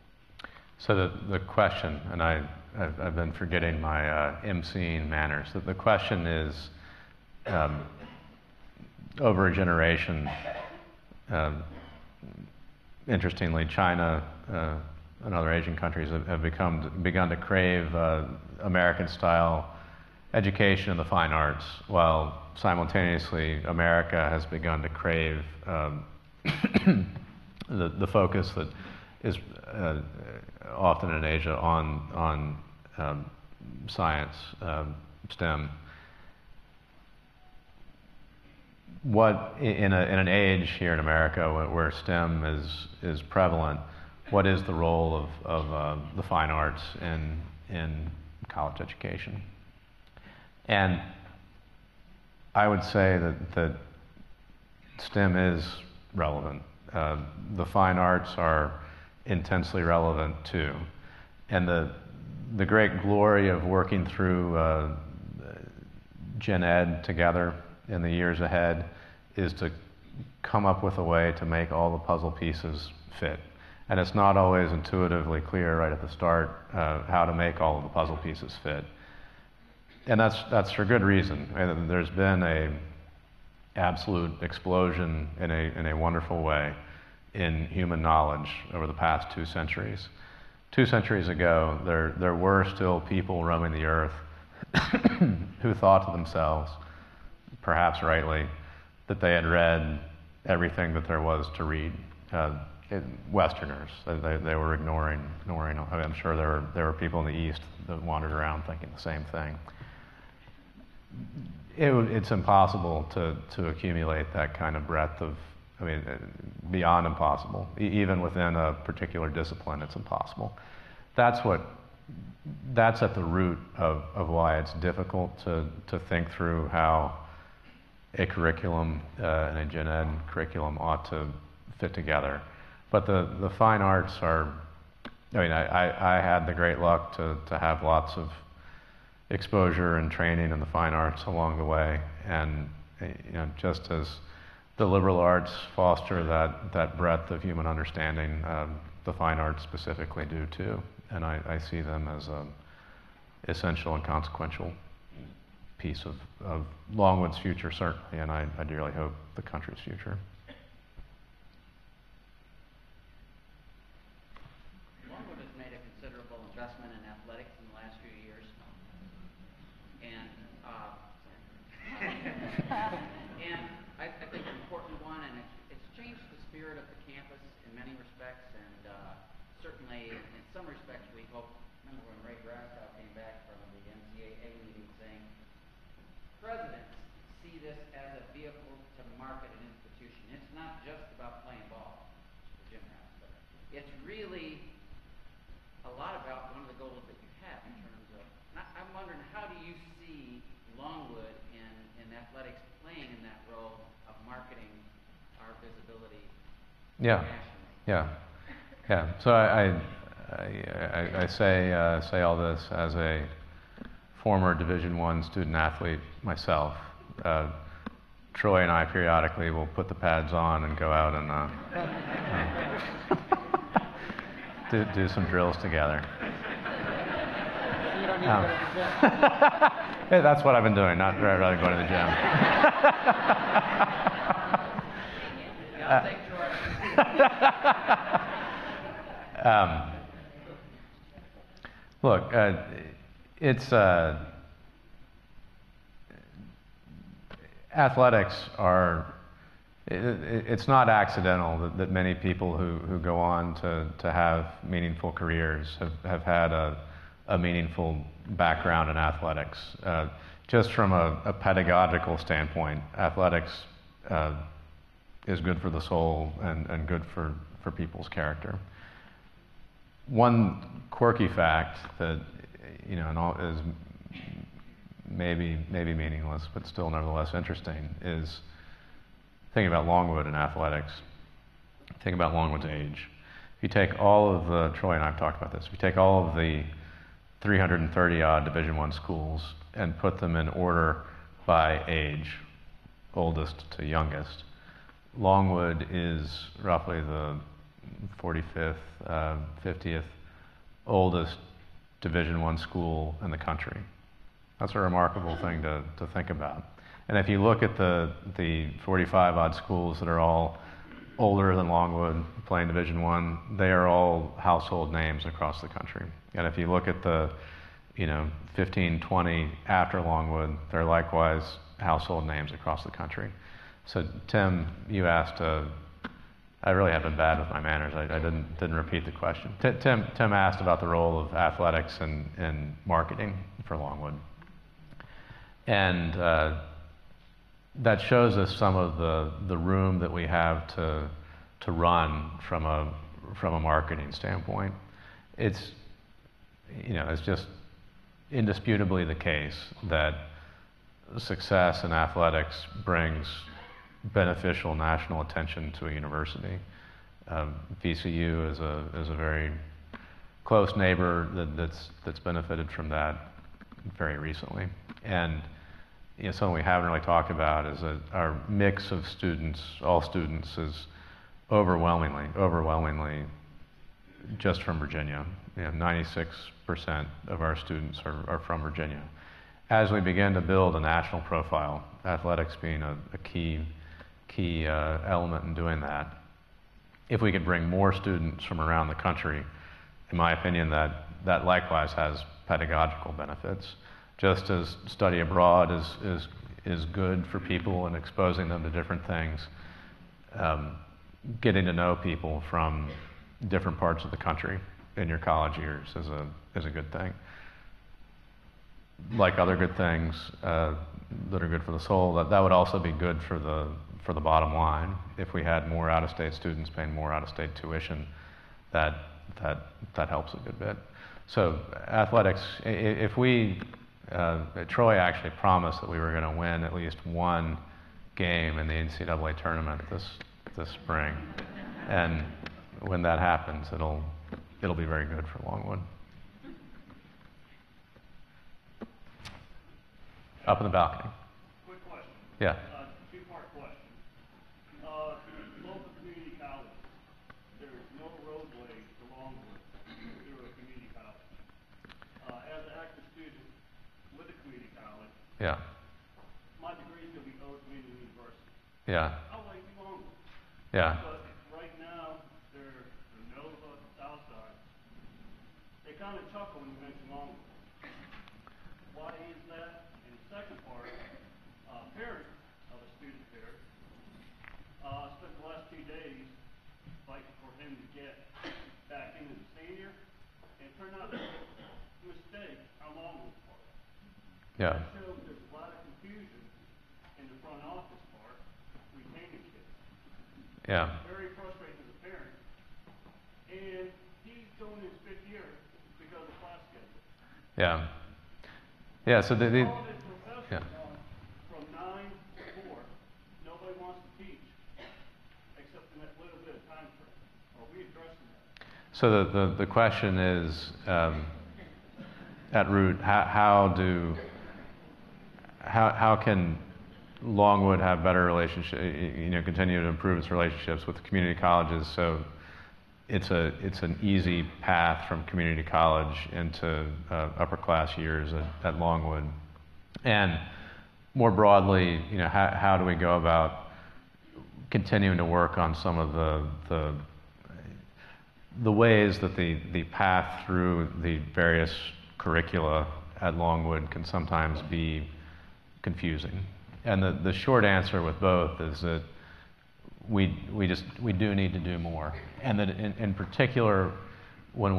So the question, and I've been forgetting my emceeing manners, that the question is, over a generation, interestingly, China and other Asian countries have begun to crave American-style education in the fine arts, while simultaneously America has begun to crave the focus that is often in Asia on science, STEM. What in an age here in America where STEM is prevalent, what is the role of the fine arts in college education? And I would say that STEM is relevant. The fine arts are intensely relevant too. And the great glory of working through Gen Ed together in the years ahead is to come up with a way to make all the puzzle pieces fit. And it's not always intuitively clear right at the start how to make all of the puzzle pieces fit. And that's for good reason. And there's been an absolute explosion in a wonderful way in human knowledge over the past 2 centuries. 2 centuries ago, there were still people roaming the earth who thought to themselves, perhaps rightly, that they had read everything that there was to read. Westerners, they were ignoring. I mean, I'm sure there were people in the East that wandered around thinking the same thing. It's impossible to accumulate that kind of breadth of, I mean, beyond impossible. Even within a particular discipline, it's impossible. That's at the root of why it's difficult to think through how a curriculum and a gen ed curriculum ought to fit together. But the fine arts are, I mean, I had the great luck to have lots of exposure and training in the fine arts along the way, and just as the liberal arts foster that breadth of human understanding, the fine arts specifically do too, and I see them as a essential and consequential piece of Longwood's future, certainly, and I dearly hope the country's future. Longwood has made a considerable investment in athletics in the last few years, and I think an important one, and it's changed the spirit of the campus in many respects, and certainly in some respects we hope. Remember when Ray Graskow came back from the NCAA meeting saying, presidents see this as a vehicle to market an institution. It's not just about playing ball, the gym house, but it's really a lot about one of the goals that you have in terms of, I'm wondering, how do you see Longwood in athletics playing in that role of marketing our visibility nationally? Yeah. So I say all this as a former Division I student athlete myself. Troy and I periodically will put the pads on and go out and do some drills together. You don't need to go to the gym. Hey, that's what I've been doing, not rather going to the gym. Yeah, I'll take Troy. Look, athletics are, it's not accidental that many people who go on to have meaningful careers have had a meaningful background in athletics. Just from a pedagogical standpoint, athletics is good for the soul and good for people's character. One quirky fact that is maybe meaningless, but still nevertheless interesting, is thinking about Longwood and athletics. Think about Longwood's age. If you take all of the, Troy and I have talked about this, if you take all of the 330-odd Division I schools and put them in order by age, oldest to youngest, Longwood is roughly the 45th, 50th oldest Division I school in the country. That's a remarkable thing to think about. And if you look at the 45-odd schools that are all older than Longwood playing Division I, they are all household names across the country. And if you look at the 15, 20 after Longwood, they're likewise household names across the country. So Tim, you asked, I really have been bad with my manners. I didn't repeat the question. Tim asked about the role of athletics in marketing for Longwood. And that shows us some of the room that we have to run from a marketing standpoint. It's just indisputably the case that success in athletics brings beneficial national attention to a university. VCU is a very close neighbor that's benefited from that very recently. And something we haven't really talked about is that our mix of students, all students, is overwhelmingly just from Virginia. 96% of our students are from Virginia. As we begin to build a national profile, athletics being a key element in doing that, if we could bring more students from around the country in my opinion, that likewise has pedagogical benefits. Just as study abroad is good for people and exposing them to different things, getting to know people from different parts of the country in your college years is a good thing. Like other good things that are good for the soul, that would also be good for the bottom line. If we had more out-of-state students paying more out-of-state tuition, that helps a good bit. So athletics, if we, Troy actually promised that we were going to win at least one game in the NCAA tournament this spring, and when that happens, it'll be very good for Longwood. Up in the balcony. Quick question. Yeah. Two-part question. Local community college. There's no roadway to Longwood through a community college. As an active student with a community college, Yeah. my degree is going to be owed to me in the university. Yeah. I like Longwood. Yeah. But right now, they're Nova, Southside. They kind of chuckle when you mention Longwood. Why is that? And the second part, parent of a student here, spent the last 2 days fighting for him to get back into the senior, and it turned out to be a mistake on Longwood's part. Yeah. It shows there's a lot of confusion in the front office part retaining kids. Yeah. Very frustrating as a parent. And he's going his 5th year because of class schedule. Yeah. Yeah. So the All this profession from 9 to 4, nobody wants to teach except in that little bit of time frame. Are we addressing that? So the question is, at root, how can Longwood have better relationships, continue to improve its relationships with the community colleges, so it's an easy path from community college into upper class years at Longwood, and more broadly, how do we go about continuing to work on some of the ways that the path through the various curricula at Longwood can sometimes be confusing. And the short answer with both is that we do need to do more, and that in particular when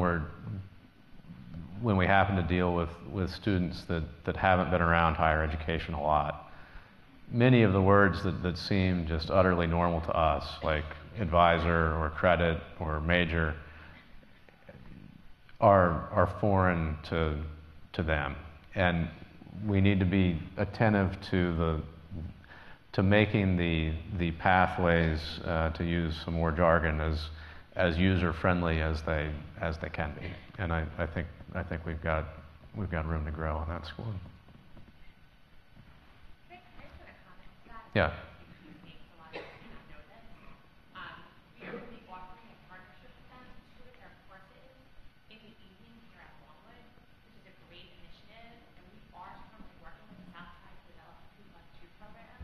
we happen to deal with students that haven't been around higher education a lot, many of the words that seem just utterly normal to us, like advisor or credit or major, are foreign to them, and we need to be attentive to making the pathways, to use some more jargon, as user friendly as they can be. And I think we've got room to grow on that score. I just want to comment to that. Yeah. Mistakes a lot of people not know this. We are going to be offering a partnership with them with their courses in the evening here at Longwood, which is a great initiative, and we are currently working with the Southside to develop a 2+2 program.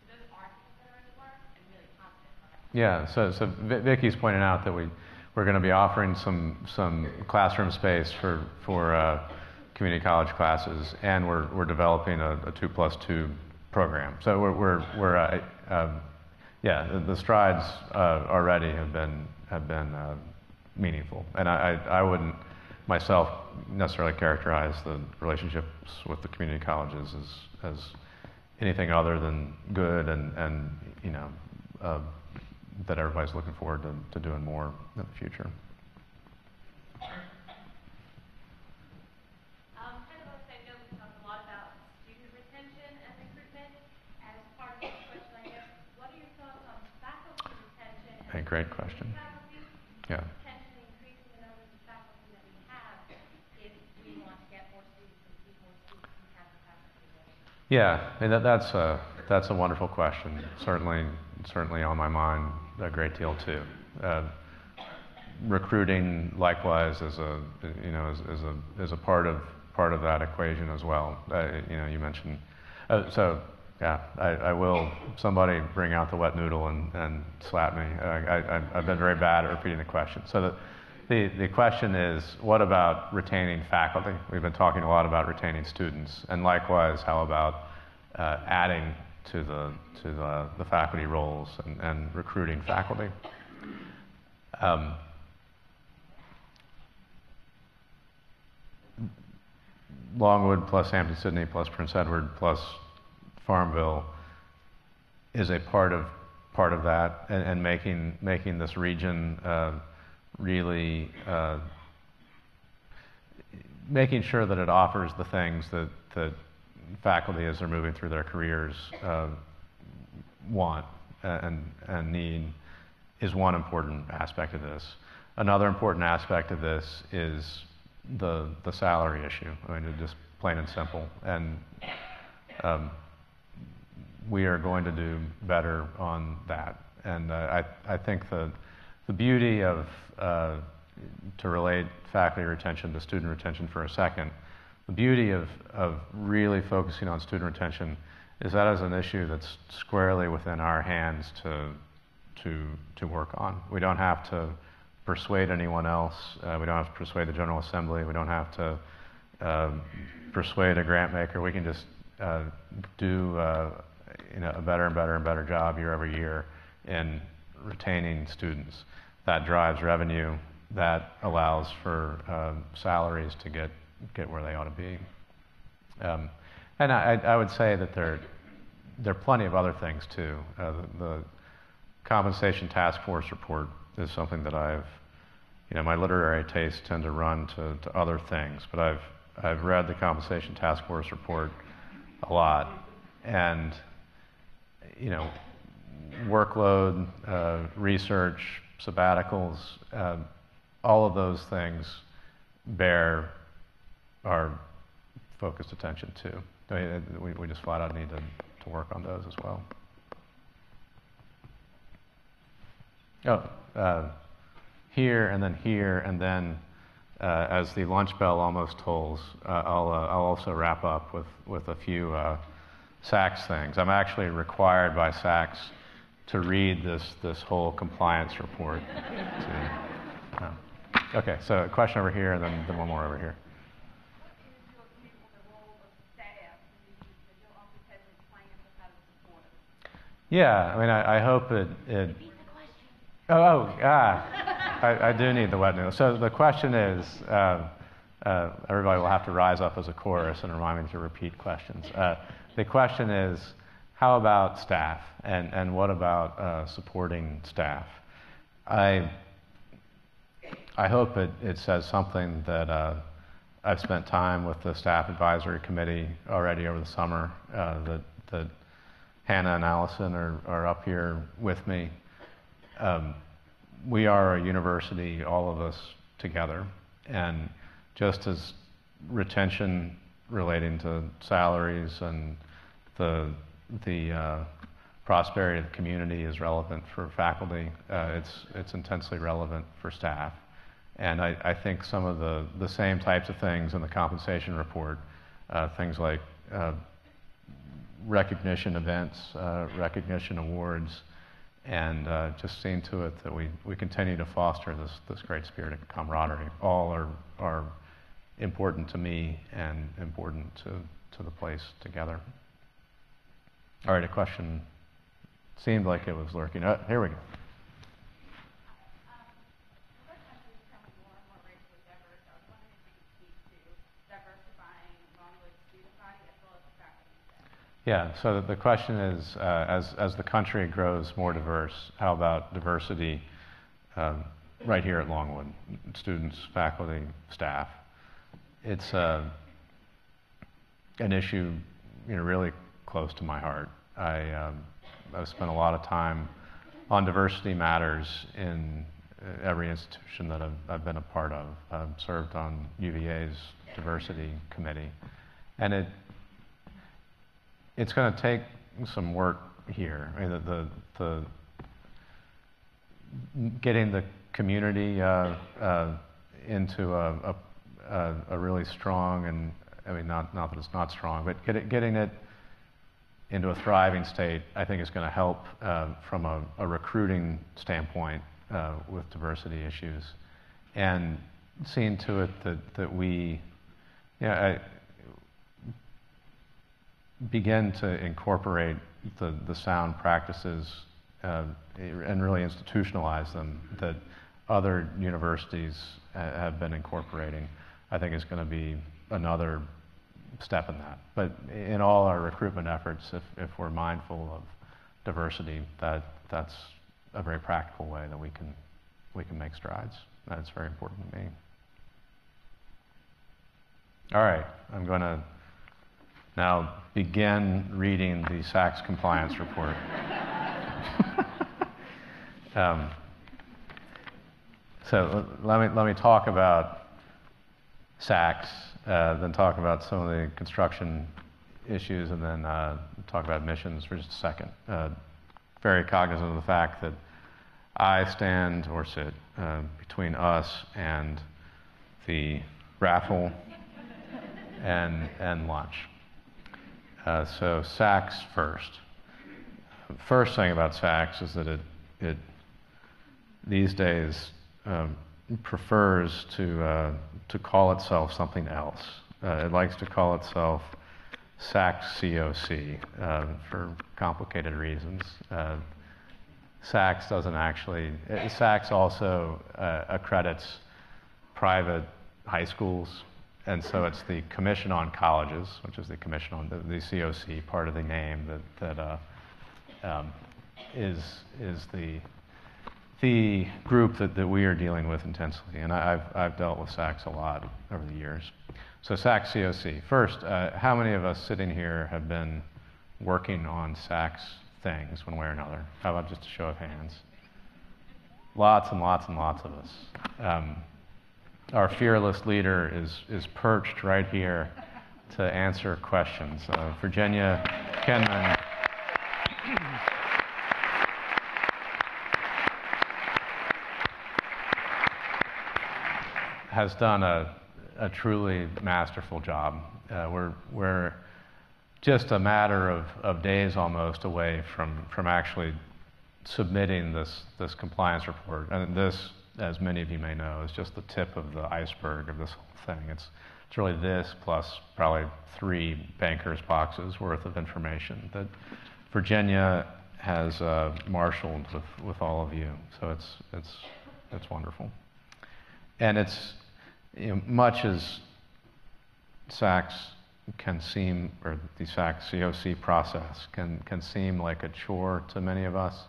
So those are things that are in the works and really positive for us. Yeah, so Vicky's pointing out that we're going to be offering some classroom space for community college classes, and we're developing a 2+2 program. So the strides already have been meaningful, and I wouldn't myself necessarily characterize the relationships with the community colleges as anything other than good, and that everybody's looking forward to doing more in the future. I know we talked a lot about student retention and recruitment. As part of this question, I guess, what are your thoughts on faculty retention? A great question. Faculty, Yeah. potentially increasing the numbers of faculty that we have if we want to get more students and keep more students and have the faculty ready. Yeah, and that's a wonderful question. Certainly on my mind a great deal too. Recruiting likewise is a part of that equation as well. You mentioned. I will. Somebody bring out the wet noodle and slap me. I've been very bad at repeating the question. So The question is, what about retaining faculty? We've been talking a lot about retaining students, and likewise, how about adding to the faculty roles and recruiting faculty? Longwood plus Hampton-Sydney plus Prince Edward plus Farmville is a part of that, and making this region really making sure that it offers the things that faculty, as they're moving through their careers, want and need, is one important aspect of this. Another important aspect of this is the salary issue. I mean, just plain and simple. And we are going to do better on that. And I think the beauty of, to relate faculty retention to student retention for a second, the beauty of really focusing on student retention is that is an issue that's squarely within our hands to work on. We don't have to persuade anyone else. We don't have to persuade the General Assembly. We don't have to persuade a grant maker. We can just do a better and better and better job year over year in retaining students. That drives revenue. That allows for salaries to get where they ought to be. And I would say that there are plenty of other things too. The compensation task force report is something that my literary tastes tend to run to other things, but I've read the compensation task force report a lot, and workload, research, sabbaticals, all of those things bear our focused attention too. I mean, we just flat out need to work on those as well. Here, and then as the lunch bell almost tolls, I'll also wrap up with a few SACS things. I'm actually required by SACS to read this whole compliance report. Okay, so a question over here, and then one more over here. Yeah, I mean, I hope it I do need the wet noodle. So the question is, everybody will have to rise up as a chorus and remind me to repeat questions. The question is, how about staff, and what about supporting staff? I hope it says something that I've spent time with the staff advisory committee already over the summer, that Hannah and Allison are up here with me. We are a university, all of us together, and just as retention relating to salaries and the prosperity of the community is relevant for faculty, it's intensely relevant for staff. And I think some of the same types of things in the compensation report, things like recognition events, recognition awards, and just seeing to it that we continue to foster this great spirit of camaraderie. All are important to me and important to the place together. All right, a question seemed like it was lurking. Here we go. Yeah, so the question is, as the country grows more diverse, how about diversity right here at Longwood? Students, faculty, staff. It's an issue really close to my heart. I've spent a lot of time on diversity matters in every institution that I've been a part of. I've served on UVA's diversity committee, and it's going to take some work here. I mean, the getting the community into a really strong, and I mean, not that it's not strong, but getting it into a thriving state, I think is going to help from a recruiting standpoint with diversity issues. and seen to it that we begin to incorporate the sound practices and really institutionalize them that other universities have been incorporating, I think is going to be another step in that. But in all our recruitment efforts, if we're mindful of diversity, that's a very practical way that we can make strides. That's very important to me. All right, I'm going to now begin reading the SACS compliance report. So let me talk about SACS, then talk about some of the construction issues, and then talk about admissions for just a second. Very cognizant of the fact that I stand or sit between us and the raffle and lunch. So SACS first. First thing about SACS is that it these days prefers to call itself something else. It likes to call itself SACS COC for complicated reasons. SACS doesn't actually. SACS also accredits private high schools, and so it's the Commission on Colleges, which is the Commission on the COC part of the name that is the group that we are dealing with intensely, and I've dealt with SACS a lot over the years. So SACS COC. First, how many of us sitting here have been working on SACS things one way or another? How about just a show of hands? Lots and lots and lots of us. Our fearless leader is perched right here to answer questions. Virginia Kenman has done a truly masterful job. We're just a matter of days almost away from actually submitting this compliance report. And this, as many of you may know, is just the tip of the iceberg of this whole thing. It's really this plus probably 3 bankers' boxes worth of information that Virginia has marshaled with all of you. So it's wonderful. And it's, much as SACS can seem, or the SACS COC process can seem like a chore to many of us,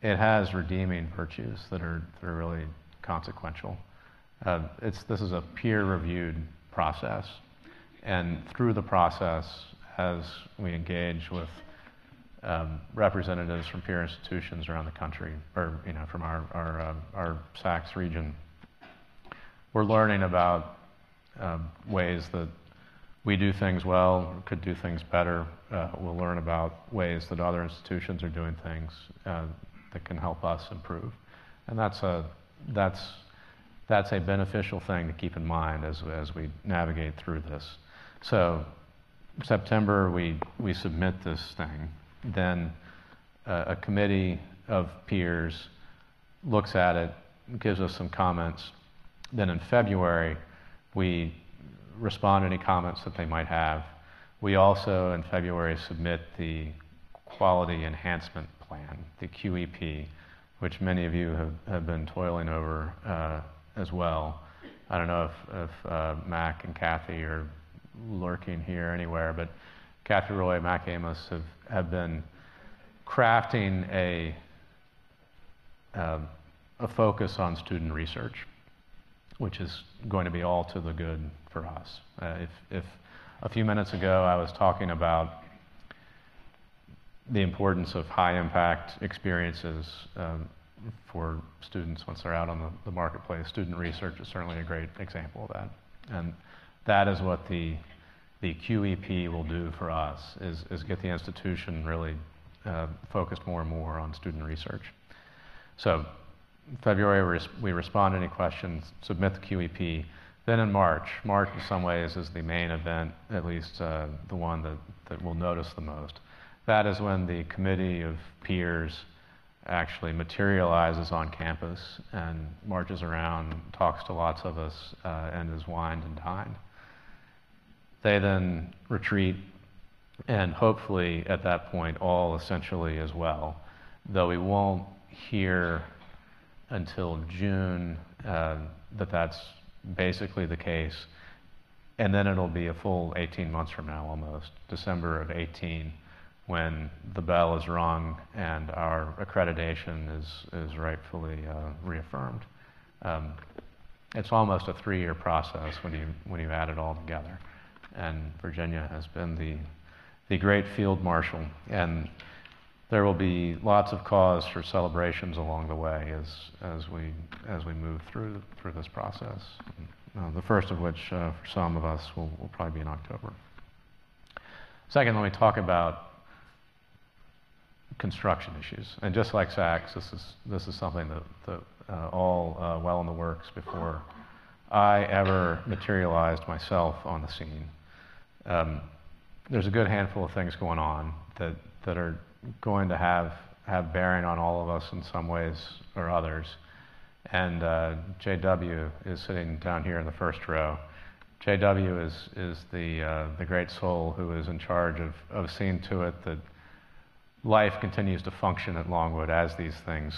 it has redeeming virtues that are really consequential. This is a peer-reviewed process, and through the process, as we engage with representatives from peer institutions around the country, or from our SACS region, we're learning about ways that we do things well, or could do things better. We'll learn about ways that other institutions are doing things that can help us improve, and that's a beneficial thing to keep in mind as we navigate through this. So, September we submit this thing, then a committee of peers looks at it, gives us some comments. Then in February, we respond to any comments that they might have. We also, in February, submit the Quality Enhancement Plan, the QEP, which many of you have been toiling over as well. I don't know if Mac and Kathy are lurking here anywhere, but Kathy Roy, Mac Amos have been crafting a focus on student research, which is going to be all to the good for us. If a few minutes ago I was talking about the importance of high-impact experiences for students once they're out on the marketplace, student research is certainly a great example of that. And that is what the QEP will do for us, is get the institution really focused more and more on student research. So February, we respond to any questions, submit the QEP. Then in March in some ways is the main event, at least the one that we'll notice the most. That is when the committee of peers actually materializes on campus and marches around, talks to lots of us, and is wined and dined. They then retreat, and hopefully at that point all essentially as well, though we won't hear until June that that's basically the case, and then it'll be a full 18 months from now almost, December of 18, when the bell is rung and our accreditation is rightfully reaffirmed. It's almost a 3-year process when you add it all together, and Virginia has been the great field marshal, and there will be lots of cause for celebrations along the way as we move through this process. The first of which, for some of us, will probably be in October. Second, let me talk about construction issues. And just like Saks, this is something that all well in the works before I ever materialized myself on the scene. There's a good handful of things going on that are going to have bearing on all of us in some ways or others. And JW is sitting down here in the first row. JW is the great soul who is in charge of seeing to it that life continues to function at Longwood as these things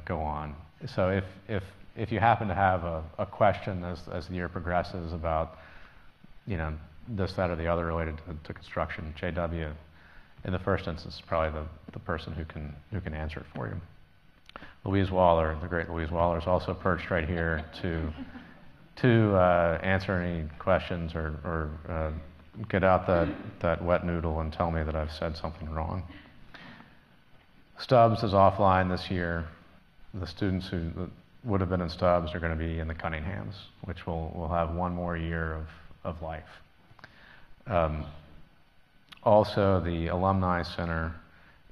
go on. So if you happen to have a question as the year progresses about, this, that, or the other related to construction, JW, in the first instance, is probably the person who can answer it for you. Louise Waller, the great Louise Waller, is also perched right here to answer any questions or get out that wet noodle and tell me that I've said something wrong. Stubbs is offline this year. The students who would have been in Stubbs are going to be in the Cunninghams, which will have one more year of life. Also, the Alumni Center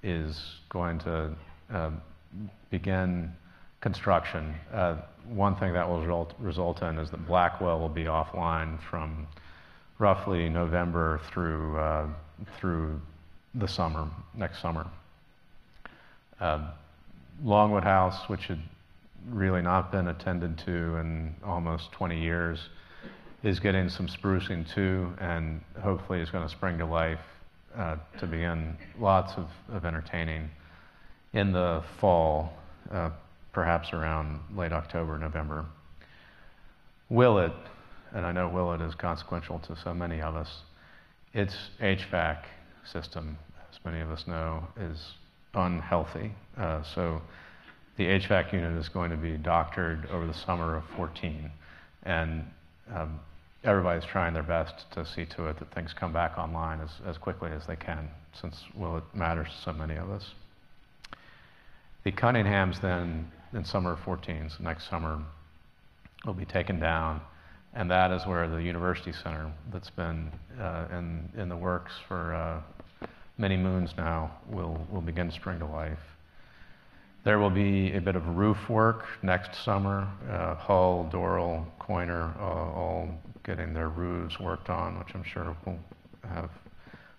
is going to begin construction. One thing that will result in is that Blackwell will be offline from roughly November through the summer, next summer. Longwood House, which had really not been attended to in almost 20 years, is getting some sprucing too, and hopefully is going to spring to life to begin lots of entertaining in the fall, perhaps around late October, November. Willett, and I know Willett is consequential to so many of us, its HVAC system, as many of us know, is unhealthy. So the HVAC unit is going to be doctored over the summer of 14, and everybody's trying their best to see to it that things come back online as quickly as they can, since Willett matters to so many of us. The Cunninghams then, in summer of 14, so next summer, will be taken down, and that is where the University Center, that's been in the works for many moons now, will begin to spring to life. There will be a bit of roof work next summer. Hull, Doral, Coiner, all getting their roofs worked on, which I'm sure will have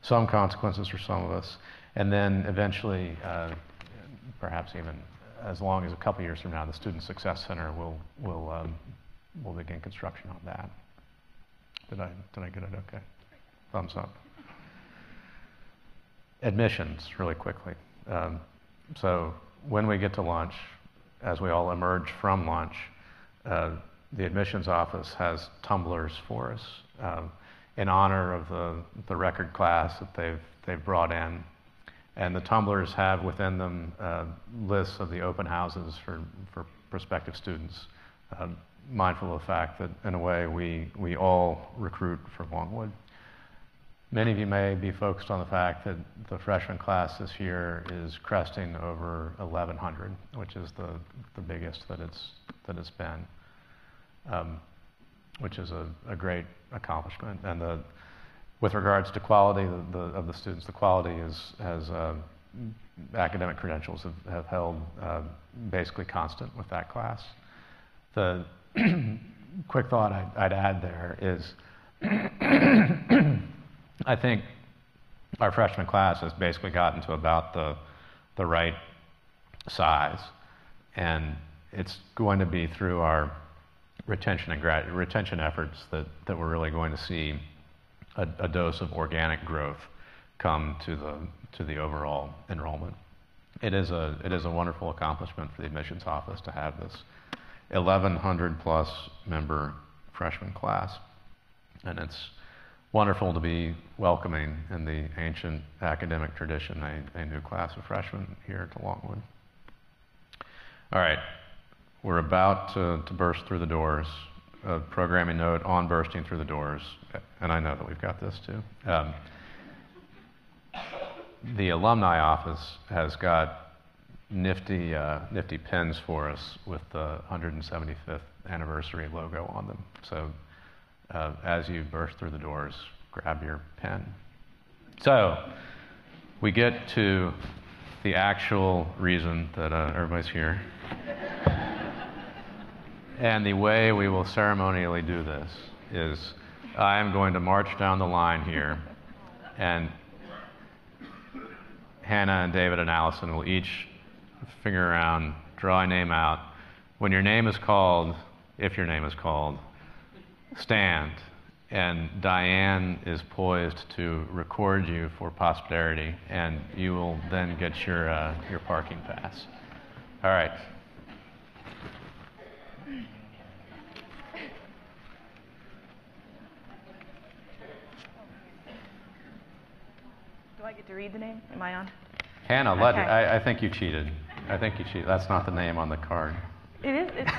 some consequences for some of us. And then eventually, perhaps even as long as a couple years from now, the Student Success Center will begin construction on that. Did I get it okay? Thumbs up. Admissions, really quickly. So when we get to lunch, as we all emerge from lunch, the admissions office has tumblers for us in honor of the record class that they've brought in. And the tumblers have within them lists of the open houses for prospective students, mindful of the fact that, in a way, we all recruit for Longwood. Many of you may be focused on the fact that the freshman class this year is cresting over 1,100, which is the biggest that it's been, which is a great accomplishment. And with regards to quality of the students, the quality has academic credentials have held basically constant with that class. The quick thought I'd add there is I think our freshman class has basically gotten to about the right size. And it's going to be through our retention efforts that we're really going to see a dose of organic growth come to the overall enrollment. It is a wonderful accomplishment for the admissions office to have this 1,100 plus member freshman class, and it's wonderful to be welcoming in the ancient academic tradition a new class of freshmen here to Longwood. All right, we're about to burst through the doors. A programming note on bursting through the doors, and I know that we've got this too. The alumni office has got nifty pins for us with the 175th anniversary logo on them. So as you burst through the doors, grab your pen. So we get to the actual reason that everybody's here. And the way we will ceremonially do this is I am going to march down the line here, and Hannah and David and Allison will each finger around, draw a name out. When your name is called, if your name is called, stand. And Diane is poised to record you for posterity, and you will then get your parking pass. All right. Do I get to read the name? Am I on? Hannah, Okay. I think you cheated. I think you cheated. That's not the name on the card. It is. It's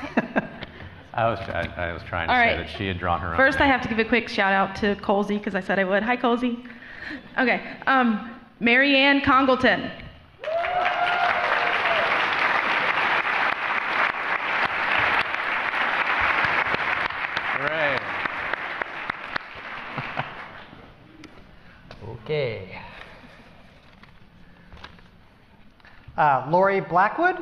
I was trying to All say right. that she had drawn her own. First, I name. have to give a quick shout out to Colsey because I said I would. Hi, Colsey. Okay. Marianne Congleton. Hooray. Okay. Lori Blackwood.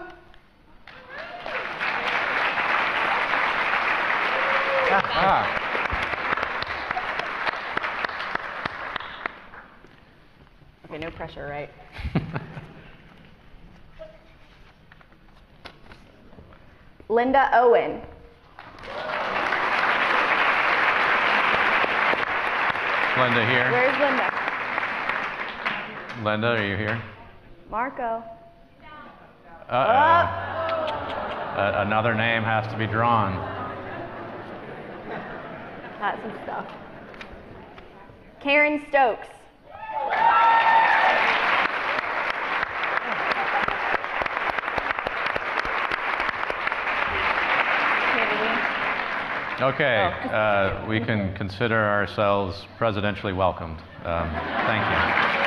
Okay, no pressure, right? Linda Owen. Linda here. Where's Linda? Linda, are you here? Marco. Another name has to be drawn. Got some stuff. Karen Stokes. Okay, we can consider ourselves presidentially welcomed. Thank you.